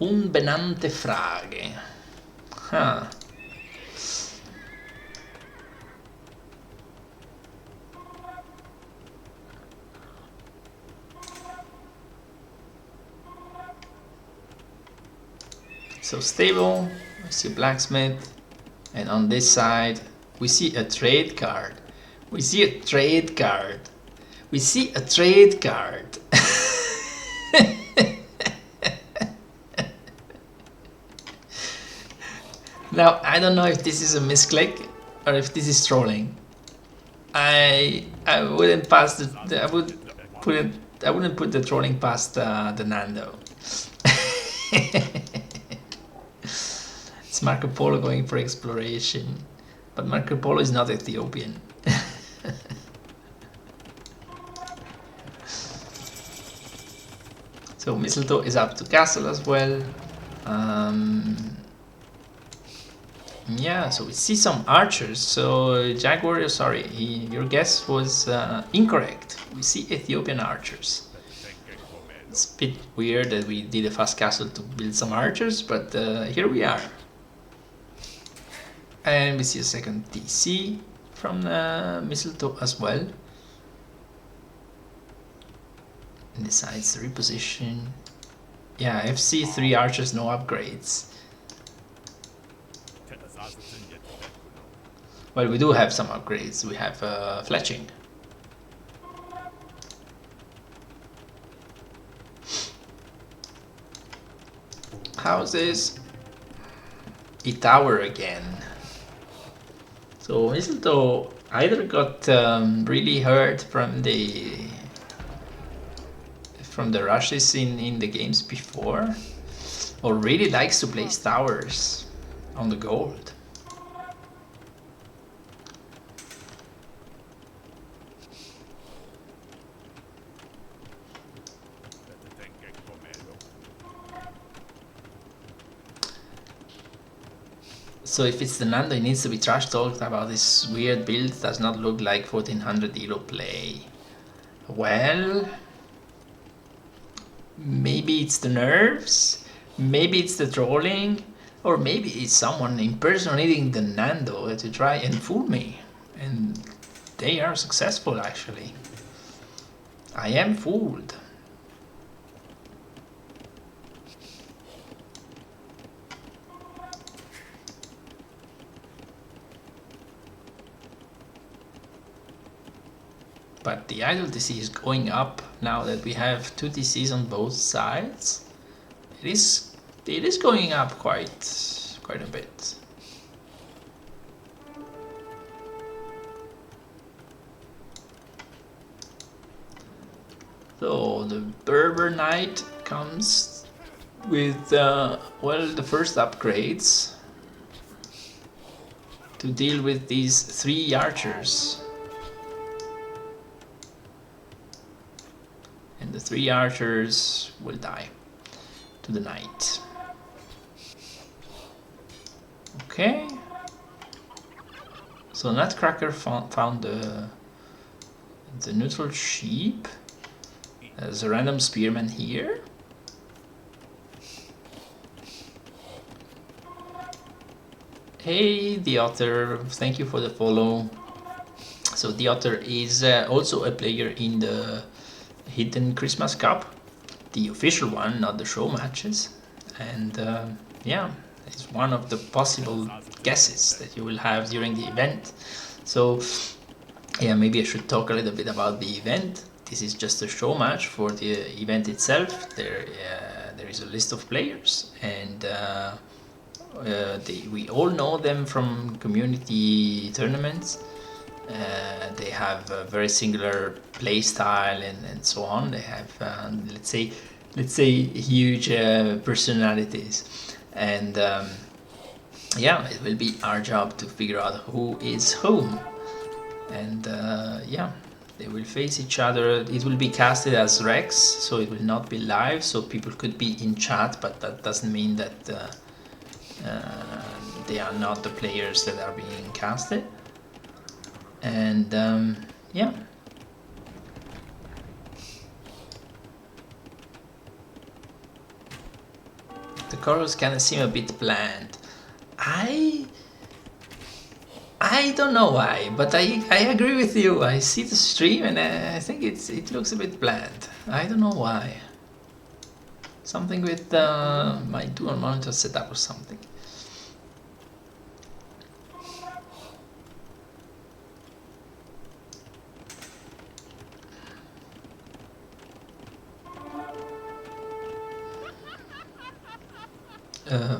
Unbenannte Frage. Huh. So stable, I see blacksmith, and on this side we see a trade card. We see a trade card. We see a trade card. Now I don't know if this is a misclick or if this is trolling. I wouldn't pass the I wouldn't put the trolling past the Nando. It's Marco Polo going for exploration, but Marco Polo is not Ethiopian. So Mistletoe is up to castle as well. Yeah, so we see some archers. So Jack Warrior, sorry, your guess was incorrect. We see Ethiopian archers. It's a bit weird that we did a fast castle to build some archers, but here we are. And we see a second TC from Mistletoe as well. And decides to reposition. Yeah, FC 3 archers, no upgrades. Well, we do have some upgrades. We have fletching. Houses. A tower again. So Mistletoe either got really hurt from the rushes in the games before, or really likes to place towers on the gold. So if it's the Nando, it needs to be trash talked about this weird build. Does not look like 1400 elo play. Well, maybe it's the nerves, maybe it's the trolling, or maybe it's someone impersonating the Nando to try and fool me. And they are successful, actually. I am fooled. But the idle TC is going up now that we have 2 TCs on both sides. It is going up quite a bit. So the Berber Knight comes with well, the first upgrades to deal with these 3 archers. And the 3 archers will die to the knight. Okay. So Nutcracker found the neutral sheep. There's a random spearman here. Hey, the Otter, thank you for the follow. So the Otter is also a player in the Hidden Christmas Cup, the official one, not the show matches. And yeah, it's one of the possible guesses that you will have during the event. So yeah, maybe I should talk a little bit about the event. This is just a show match. For the event itself, there is a list of players, and we all know them from community tournaments. They have a very singular play style and so on. They have let's say huge personalities, and yeah, it will be our job to figure out who is whom. And yeah, they will face each other. It will be casted as Rex, so it will not be live, so people could be in chat, but that doesn't mean that they are not the players that are being casted. And yeah, the chorus kind of seem a bit bland. I don't know why, but I agree with you. I see the stream and I think it looks a bit bland. I don't know why. Something with my dual monitor setup or something.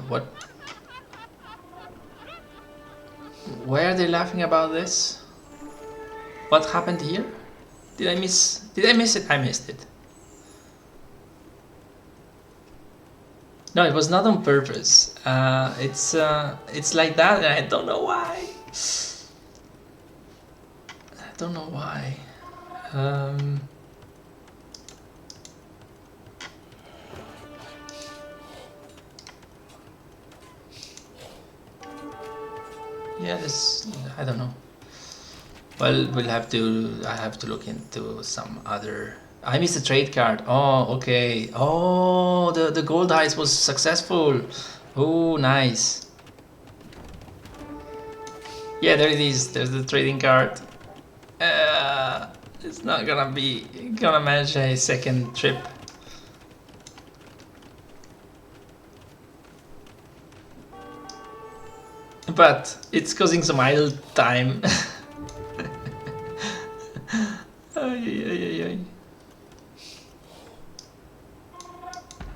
What? Why are they laughing about this? What happened here? Did I miss it? I missed it. No, it was not on purpose. It's like that, and I don't know why. I don't know why. Yeah, I don't know. Well, I have to look into some other I missed a trade card. Oh, okay. Oh, the gold heist was successful. Oh, nice. Yeah, there it is. There's the trading card. It's not gonna manage a second trip. But it's causing some idle time.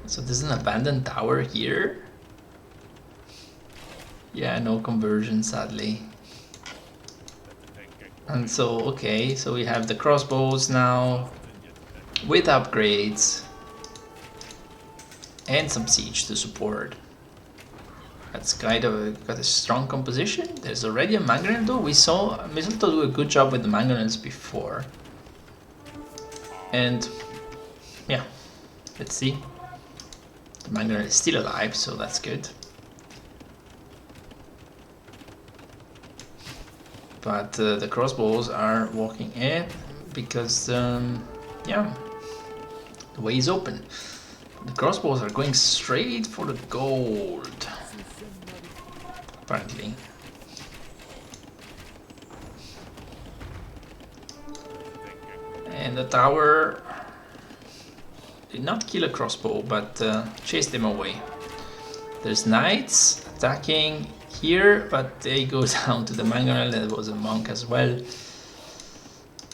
So there's an abandoned tower here. Yeah, no conversion, sadly. And so, okay, so we have the crossbows now with upgrades and some siege to support. That's kind of got a strong composition. There's already a mangonel though. We saw Mistletoe do a good job with the mangonels before. And yeah, let's see. The mangonel is still alive, so that's good. But the crossbows are walking in because, yeah, the way is open. The crossbows are going straight for the gold, apparently. And the tower did not kill a crossbow, but chased them away. There's knights attacking here, but they go down to the mangonel. There was a monk as well.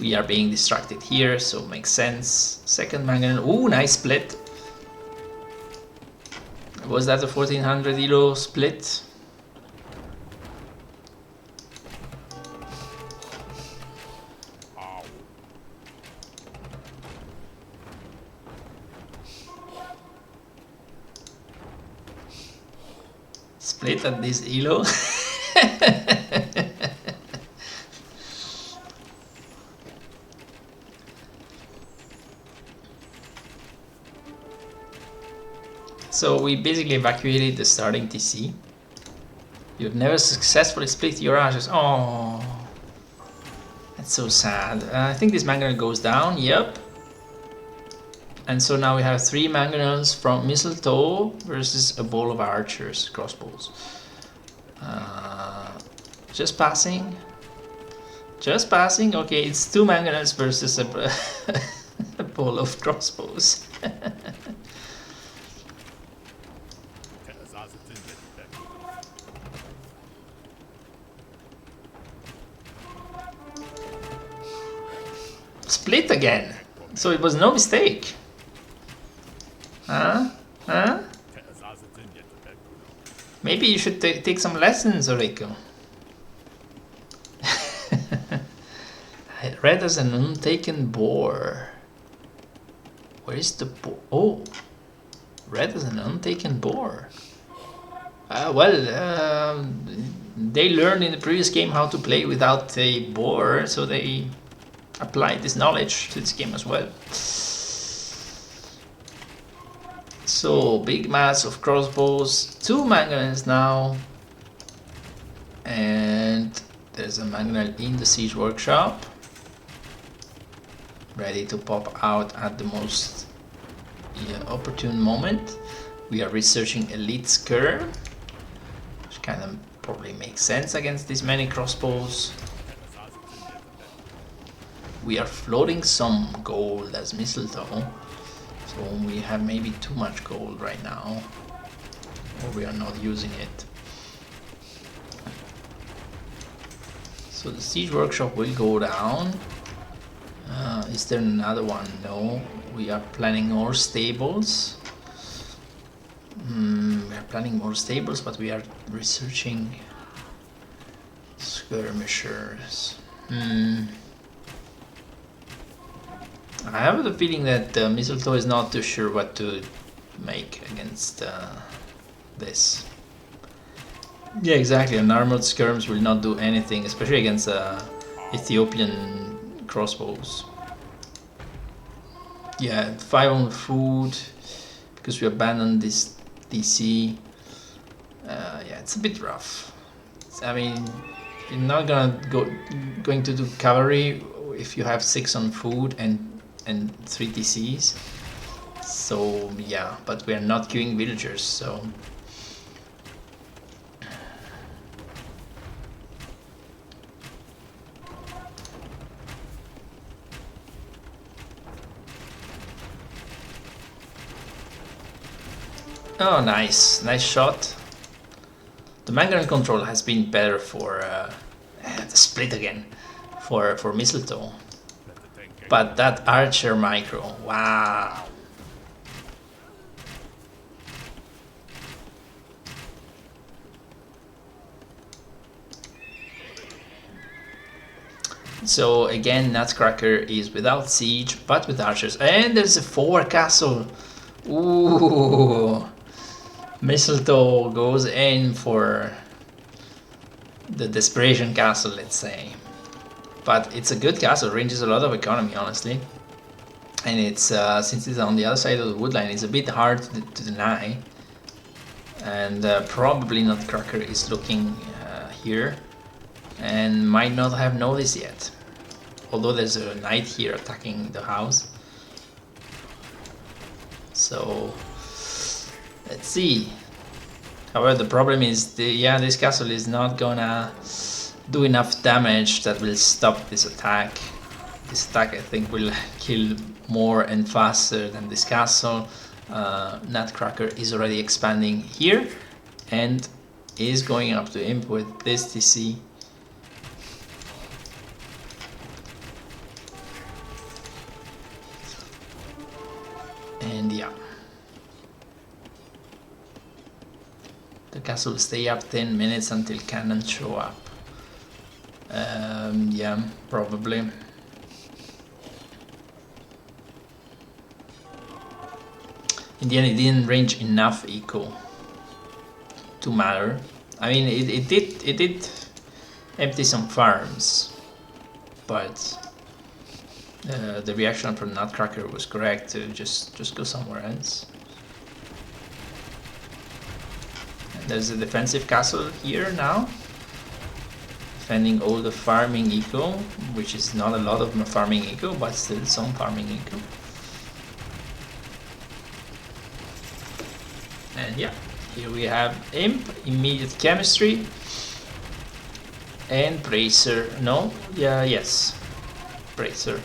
We are being distracted here, so makes sense. Second mangonel. Ooh, nice split. Was that a 1400 euro split? Split at this elo. So we basically evacuated the starting TC. You've never successfully split your ashes. Oh, that's so sad. I think this mangonel goes down. Yep. And so now we have 3 mangonels from Mistletoe versus a ball of archers, crossbows. Just passing. Just passing. Okay, it's 2 mangonels versus a ball of crossbows. Split again. So it was no mistake. Huh? Huh? Maybe you should take some lessons, Oreko. Red as an untaken boar. Where is the boar? Oh, red as an untaken boar. They learned in the previous game how to play without a boar, so they applied this knowledge to this game as well. So, big mass of crossbows, 2 mangonels now, and there's a mangonel in the siege workshop, ready to pop out at the most opportune moment. We are researching elite skirm, which kind of probably makes sense against these many crossbows. We are floating some gold as Mistletoe. So we have maybe too much gold right now, or we are not using it. So the siege workshop will go down. Is there another one? No. We are planning more stables. We are planning more stables, but we are researching skirmishers. I have the feeling that Mistletoe is not too sure what to make against this. Yeah, exactly. An armored skirms will not do anything, especially against Ethiopian crossbows. Yeah, 5 on food because we abandoned this DC. Yeah, it's a bit rough. I mean, you're not going to do cavalry if you have 6 on food and and 3 TCs. So yeah, but we are not queuing villagers, so... Oh, nice. Nice shot. The manganese control has been better for the split again for Mistletoe. But that archer micro, wow. So again, Nutcracker is without siege, but with archers. And there's a 4 castle. Ooh. Mistletoe goes in for the desperation castle, let's say. But it's a good castle, ranges a lot of economy, honestly. And it's since it's on the other side of the woodline, it's a bit hard to deny. And probably Nutcracker is looking here and might not have noticed yet. Although there's a knight here attacking the house. So let's see. However, the problem is this castle is not gonna do enough damage that will stop this attack. This attack, I think, will kill more and faster than this castle. Nutcracker is already expanding here and is going up to imp with this TC. And yeah, the castle will stay up 10 minutes until cannons show up. Yeah, probably. In the end, it didn't range enough eco to matter. I mean, it did empty some farms, but the reaction from Nutcracker was correct to just go somewhere else. And there's a defensive castle here now, defending all the farming eco, which is not a lot of farming eco, but still some farming eco. And yeah, here we have imp, immediate chemistry, and bracer. No, yeah, yes, bracer.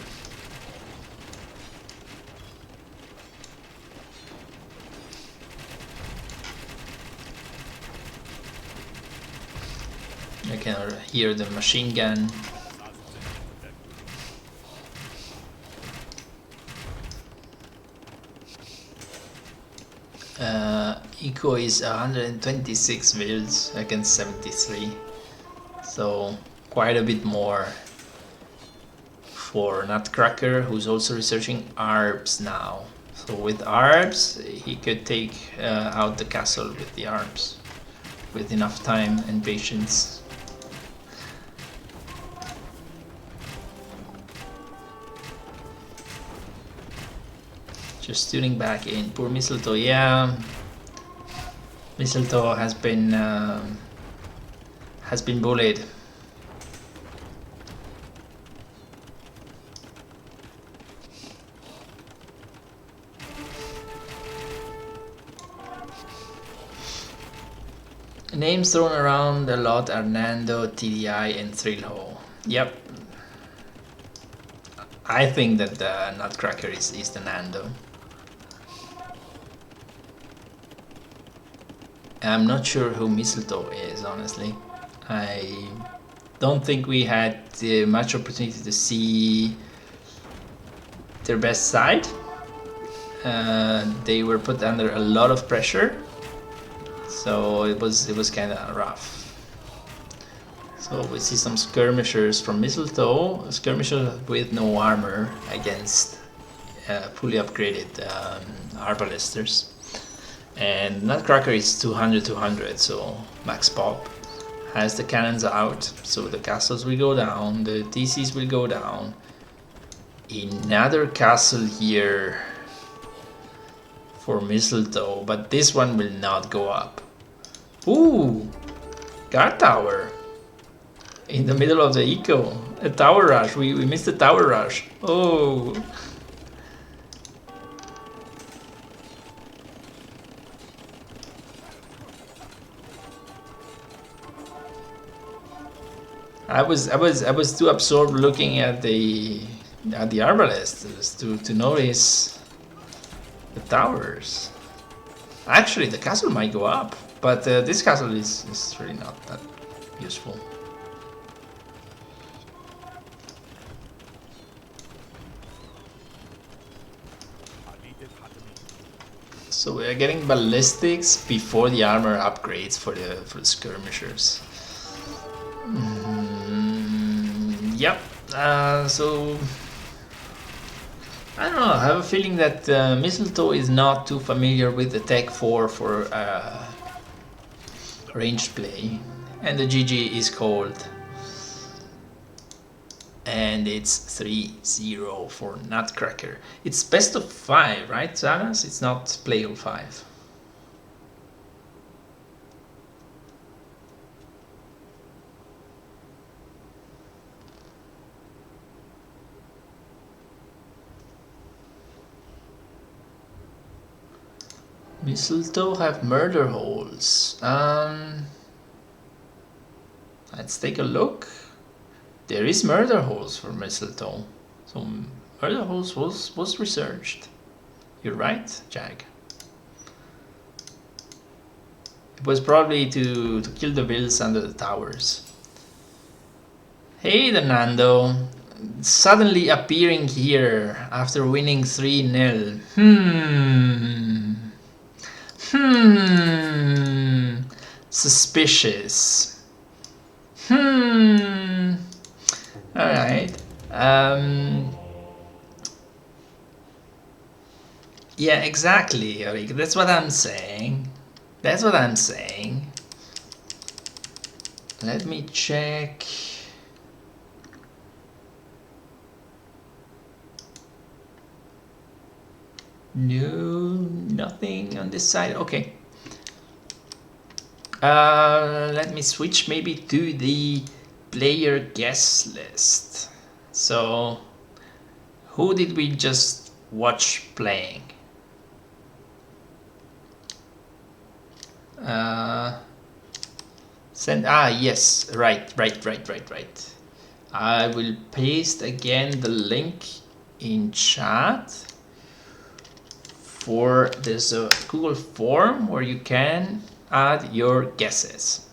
I can hear the machine gun. Eco is 126 mils against 73, so quite a bit more for Nutcracker, who's also researching ARBs now. So with ARBs, he could take out the castle with the ARBs, with enough time and patience. Just tuning back in. Poor Mistletoe, yeah. Mistletoe has been bullied. Names thrown around a lot are Nando, TDI, and Thrillho. Yep. I think that the Nutcracker is the Nando. I'm not sure who Mistletoe is, honestly. I don't think we had much opportunity to see their best side. They were put under a lot of pressure, so it was kind of rough. So we see some skirmishers from Mistletoe, skirmishers with no armor against fully upgraded arbalesters. And Nutcracker is 200, so max pop. Has the cannons out, so the castles will go down, the TCs will go down. Another castle here for Mistletoe, but this one will not go up. Ooh, guard tower in the middle of the eco. A tower rush. We missed the tower rush. Oh, I was too absorbed looking at the arbalest to notice the towers. Actually, the castle might go up, but this castle is really not that useful. So we are getting ballistics before the armor upgrades for the skirmishers. Yep. So I don't know. I have a feeling that Mistletoe is not too familiar with the Tech 4 for ranged play, and the GG is cold. And it's 3-0 for Nutcracker. It's best of 5, right, Saras? It's not play of 5. Mistletoe have murder holes. Let's take a look. There is murder holes for Mistletoe. So murder holes was researched. You're right, Jag. It was probably to kill the vills under the towers. Hey, the Nando. Suddenly appearing here after winning 3-0. Suspicious. Alright. Yeah, exactly, Eric. That's what I'm saying. That's what I'm saying. Let me check. No, nothing on this side. Okay. Let me switch maybe to the player guess list. So, who did we just watch playing? Yes, right. I will paste again the link in chat. There's a Google form where you can add your guesses.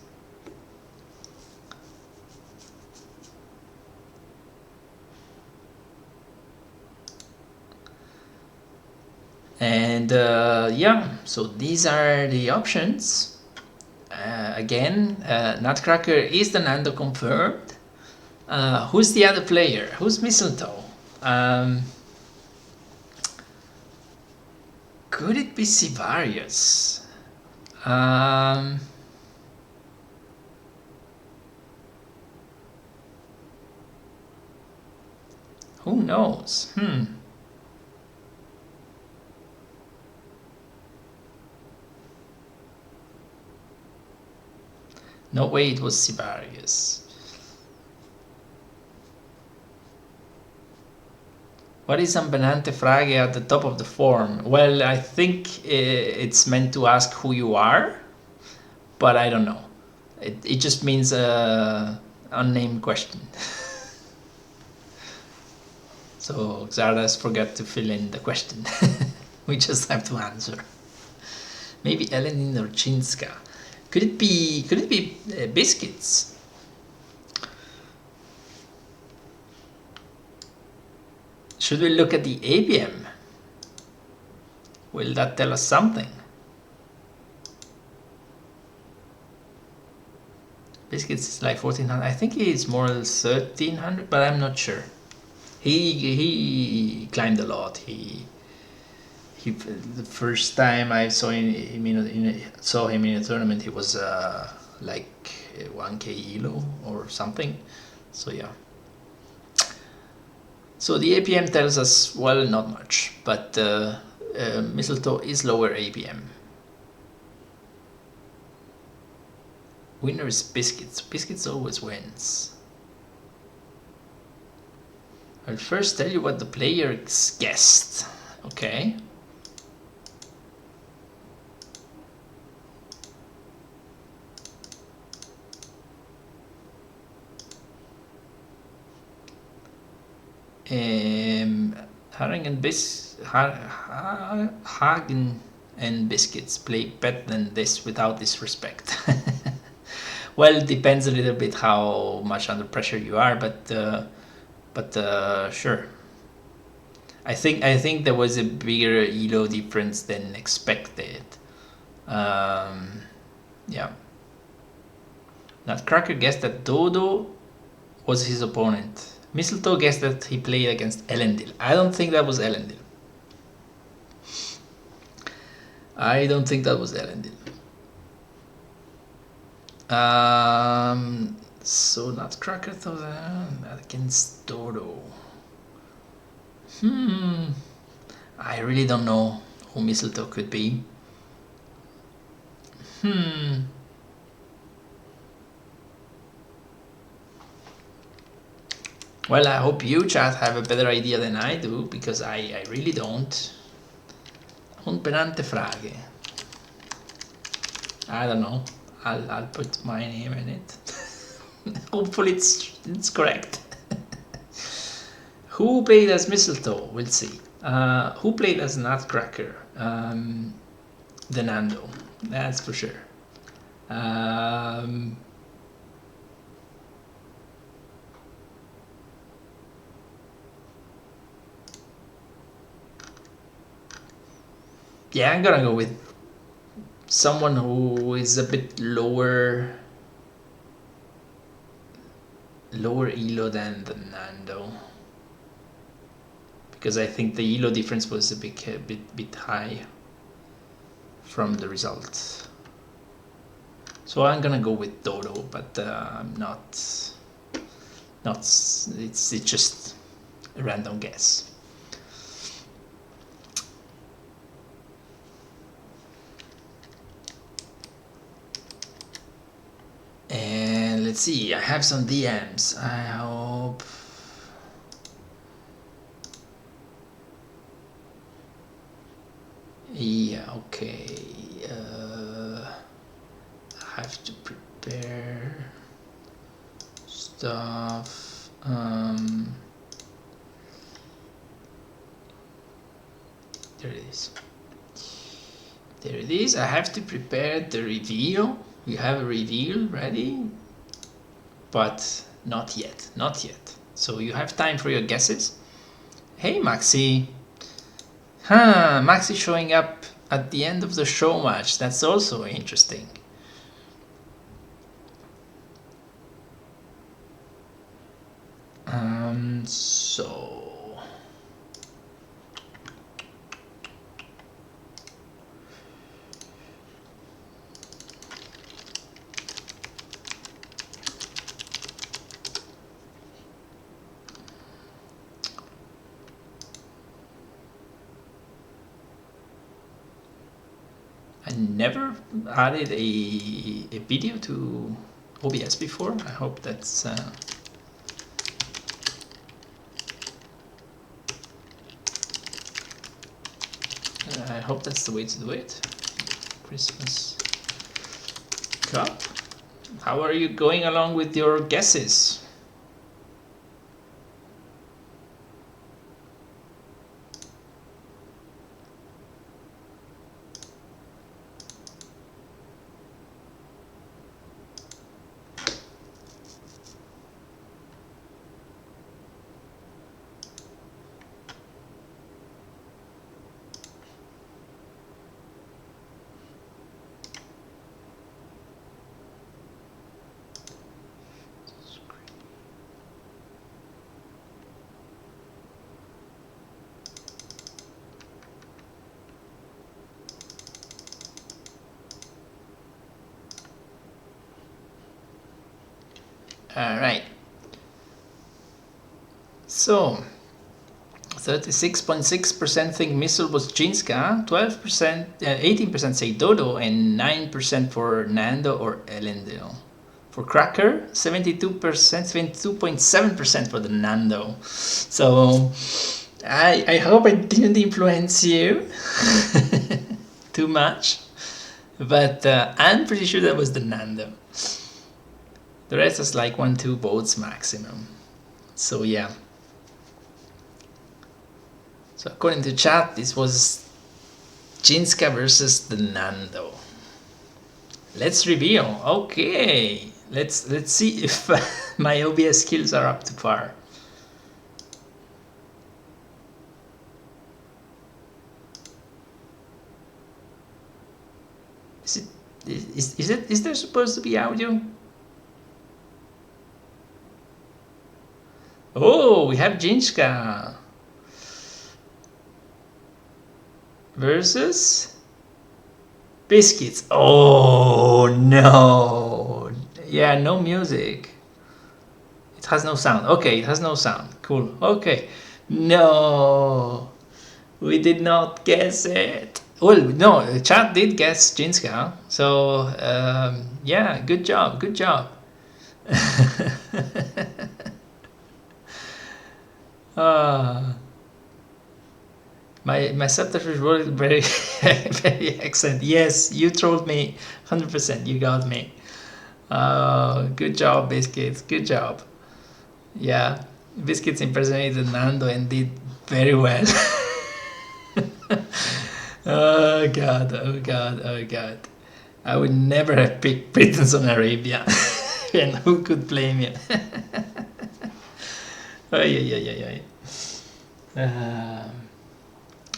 And yeah, so these are the options. Again, Nutcracker is the Nando confirmed. Who's the other player? Who's Mistletoe? Could it be Sivarius? Who knows? No way it was Sibarius. What is Ambenante Frage at the top of the form? Well, I think it's meant to ask who you are, but I don't know. It just means unnamed question. So Xardas forgot to fill in the question. We just have to answer. Maybe Elenin or Chinska. Could it be biscuits? Should we look at the ABM? Will that tell us something? Biscuits is like 1400. I think he is more 1300, but I'm not sure. He climbed a lot. He the first time I saw him in a tournament, he was like 1k elo or something. So yeah. So the APM tells us, well, not much, but Mistletoe is lower APM. Winner is Biscuits. Biscuits always wins. I'll first tell you what the players guessed. Okay. Hagen and Biscuits play better than this without disrespect. Well, it depends a little bit how much under pressure you are, but sure. I think there was a bigger elo difference than expected. Yeah. Nutcracker guessed that Dodo was his opponent. Mistletoe guessed that he played against Elendil. I don't think that was Elendil. So Nutcracker thought against Dodo. I really don't know who Mistletoe could be. Well, I hope you, chat, have a better idea than I do, because I really don't. Unbenannte Frage. I don't know. I'll put my name in it. Hopefully it's correct. Who played as Mistletoe? We'll see. Who played as Nutcracker? The Nando. That's for sure. Yeah, I'm gonna go with someone who is a bit lower elo than the Nando, because I think the elo difference was a bit high from the results. So I'm gonna go with Dodo, but I'm not. It's just a random guess. And let's see, I have some DMs. I hope. Yeah, okay. I have to prepare stuff. There it is. There it is. I have to prepare the reveal. We have a reveal ready, but not yet. So you have time for your guesses. Hey, Maxi. Maxi showing up at the end of the Showmatch. That's also interesting. So I never added a video to OBS before. I hope that's the way to do it. Christmas Cup. How are you going along with your guesses? All right. So 36.6% think Missile was Jinska, 12%, 18% say Dodo, and 9% for Nando or Elendil. For Cracker, 72.7% for the Nando. So I hope I didn't influence you too much, but I'm pretty sure that was the Nando. The rest is like 1-2 votes maximum. So yeah. So according to chat, this was Jinska versus the Nando. Let's reveal. Okay, let's see if my OBS skills are up to par. Is there supposed to be audio? Oh, we have Jinska versus Biscuits. Oh no. Yeah, no music. It has no sound. Okay, it has no sound. Cool. Okay. No. We did not guess it. Well, no, chat did guess Jinska. So, yeah, good job. Good job. My subterfuge was very, very excellent. Yes, you trolled me 100%. You got me. Good job, Biscuits. Good job. Yeah, Biscuits impersonated Nando and did very well. Oh god, oh god, oh god. I would never have picked Britons on Arabia. And who could blame you? Oh, yeah.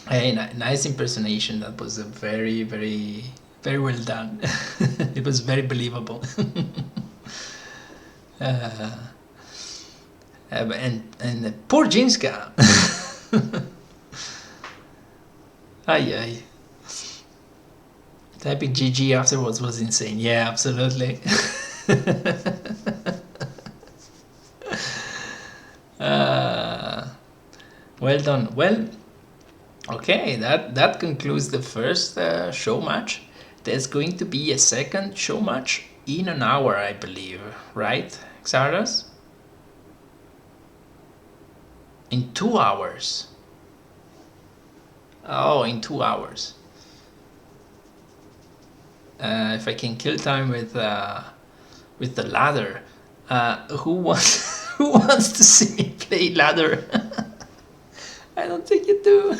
Hey, nice impersonation. That was a very, very, very well done. It was very believable. And poor Jinska. Ay. Typing GG afterwards was insane. Yeah, absolutely. Well done. Well, okay, that concludes the first show match. There's going to be a second show match in an hour, I believe. Right, Xardas? In 2 hours. Oh, in 2 hours. If I can kill time with the ladder, who wants who wants to see me play ladder? I don't think you do.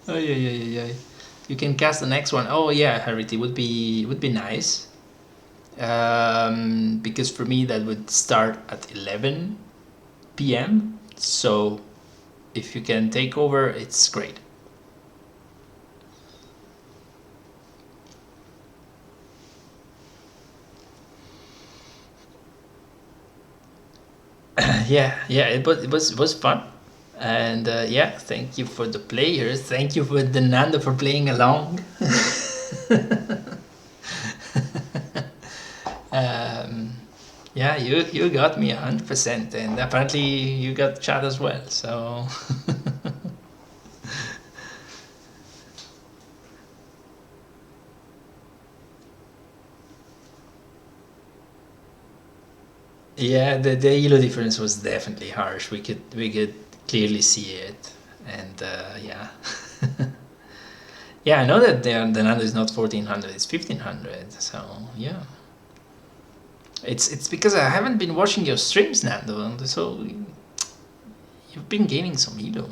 Oh yeah. You can cast the next one. Oh yeah, Harity would be nice. Because for me that would start at 11 p.m. So if you can take over, it's great. Yeah, it was fun, and yeah, thank you for the players. Thank you for the Nando for playing along. Yeah, you got me 100%, and apparently you got chat as well. So. Yeah, the elo difference was definitely harsh. We could clearly see it, and yeah. Yeah, I know that the Nando is not 1400; it's 1500. So yeah, it's because I haven't been watching your streams, Nando. So you've been gaining some elo.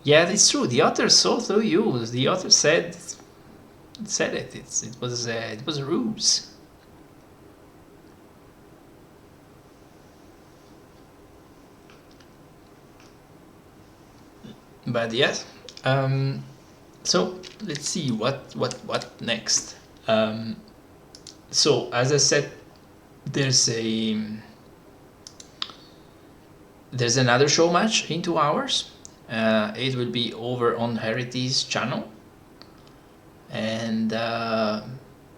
Yeah, it's true. The author saw through you. The author said it. It was a ruse. But yes, so let's see what next. So as I said, there's another show match in 2 hours. It will be over on Herity's channel, and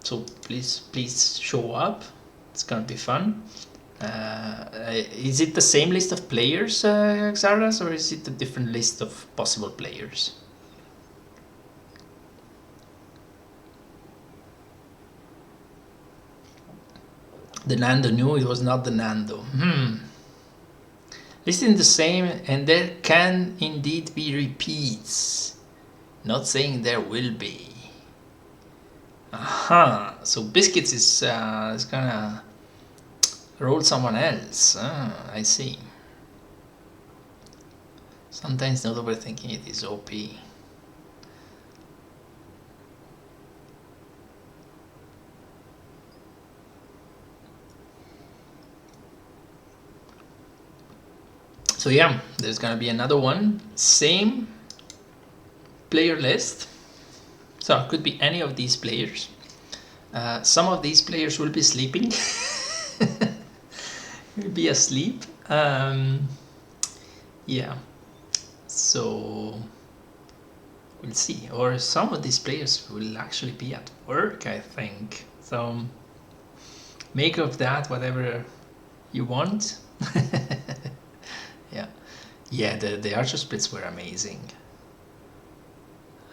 so please show up. It's gonna be fun. Is it the same list of players, Xardas, or is it a different list of possible players? The Nando knew it was not the Nando. Listing the same, and there can indeed be repeats. Not saying there will be. Aha, so Biscuits is gonna roll someone else. I see. Sometimes not overthinking it is OP. So yeah, there's gonna be another one, same player list. So it could be any of these players. Some of these players will be sleeping. Will be asleep. Yeah. So we'll see. Or some of these players will actually be at work, I think. So make of that whatever you want. Yeah. Yeah, the archer splits were amazing.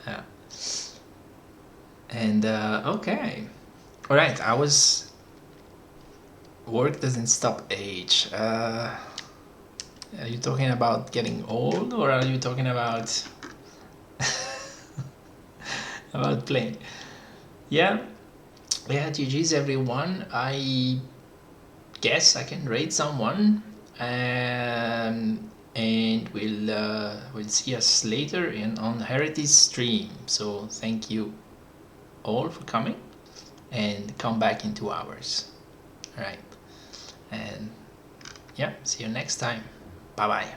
Yeah. And okay. Alright, work doesn't stop age. Are you talking about getting old, or are you talking about about playing? Yeah. Yeah, GG's everyone. I guess I can rate someone. And we'll see us later on Heritage stream. So thank you all for coming, and come back in 2 hours. All right, and yeah, see you next time. Bye bye.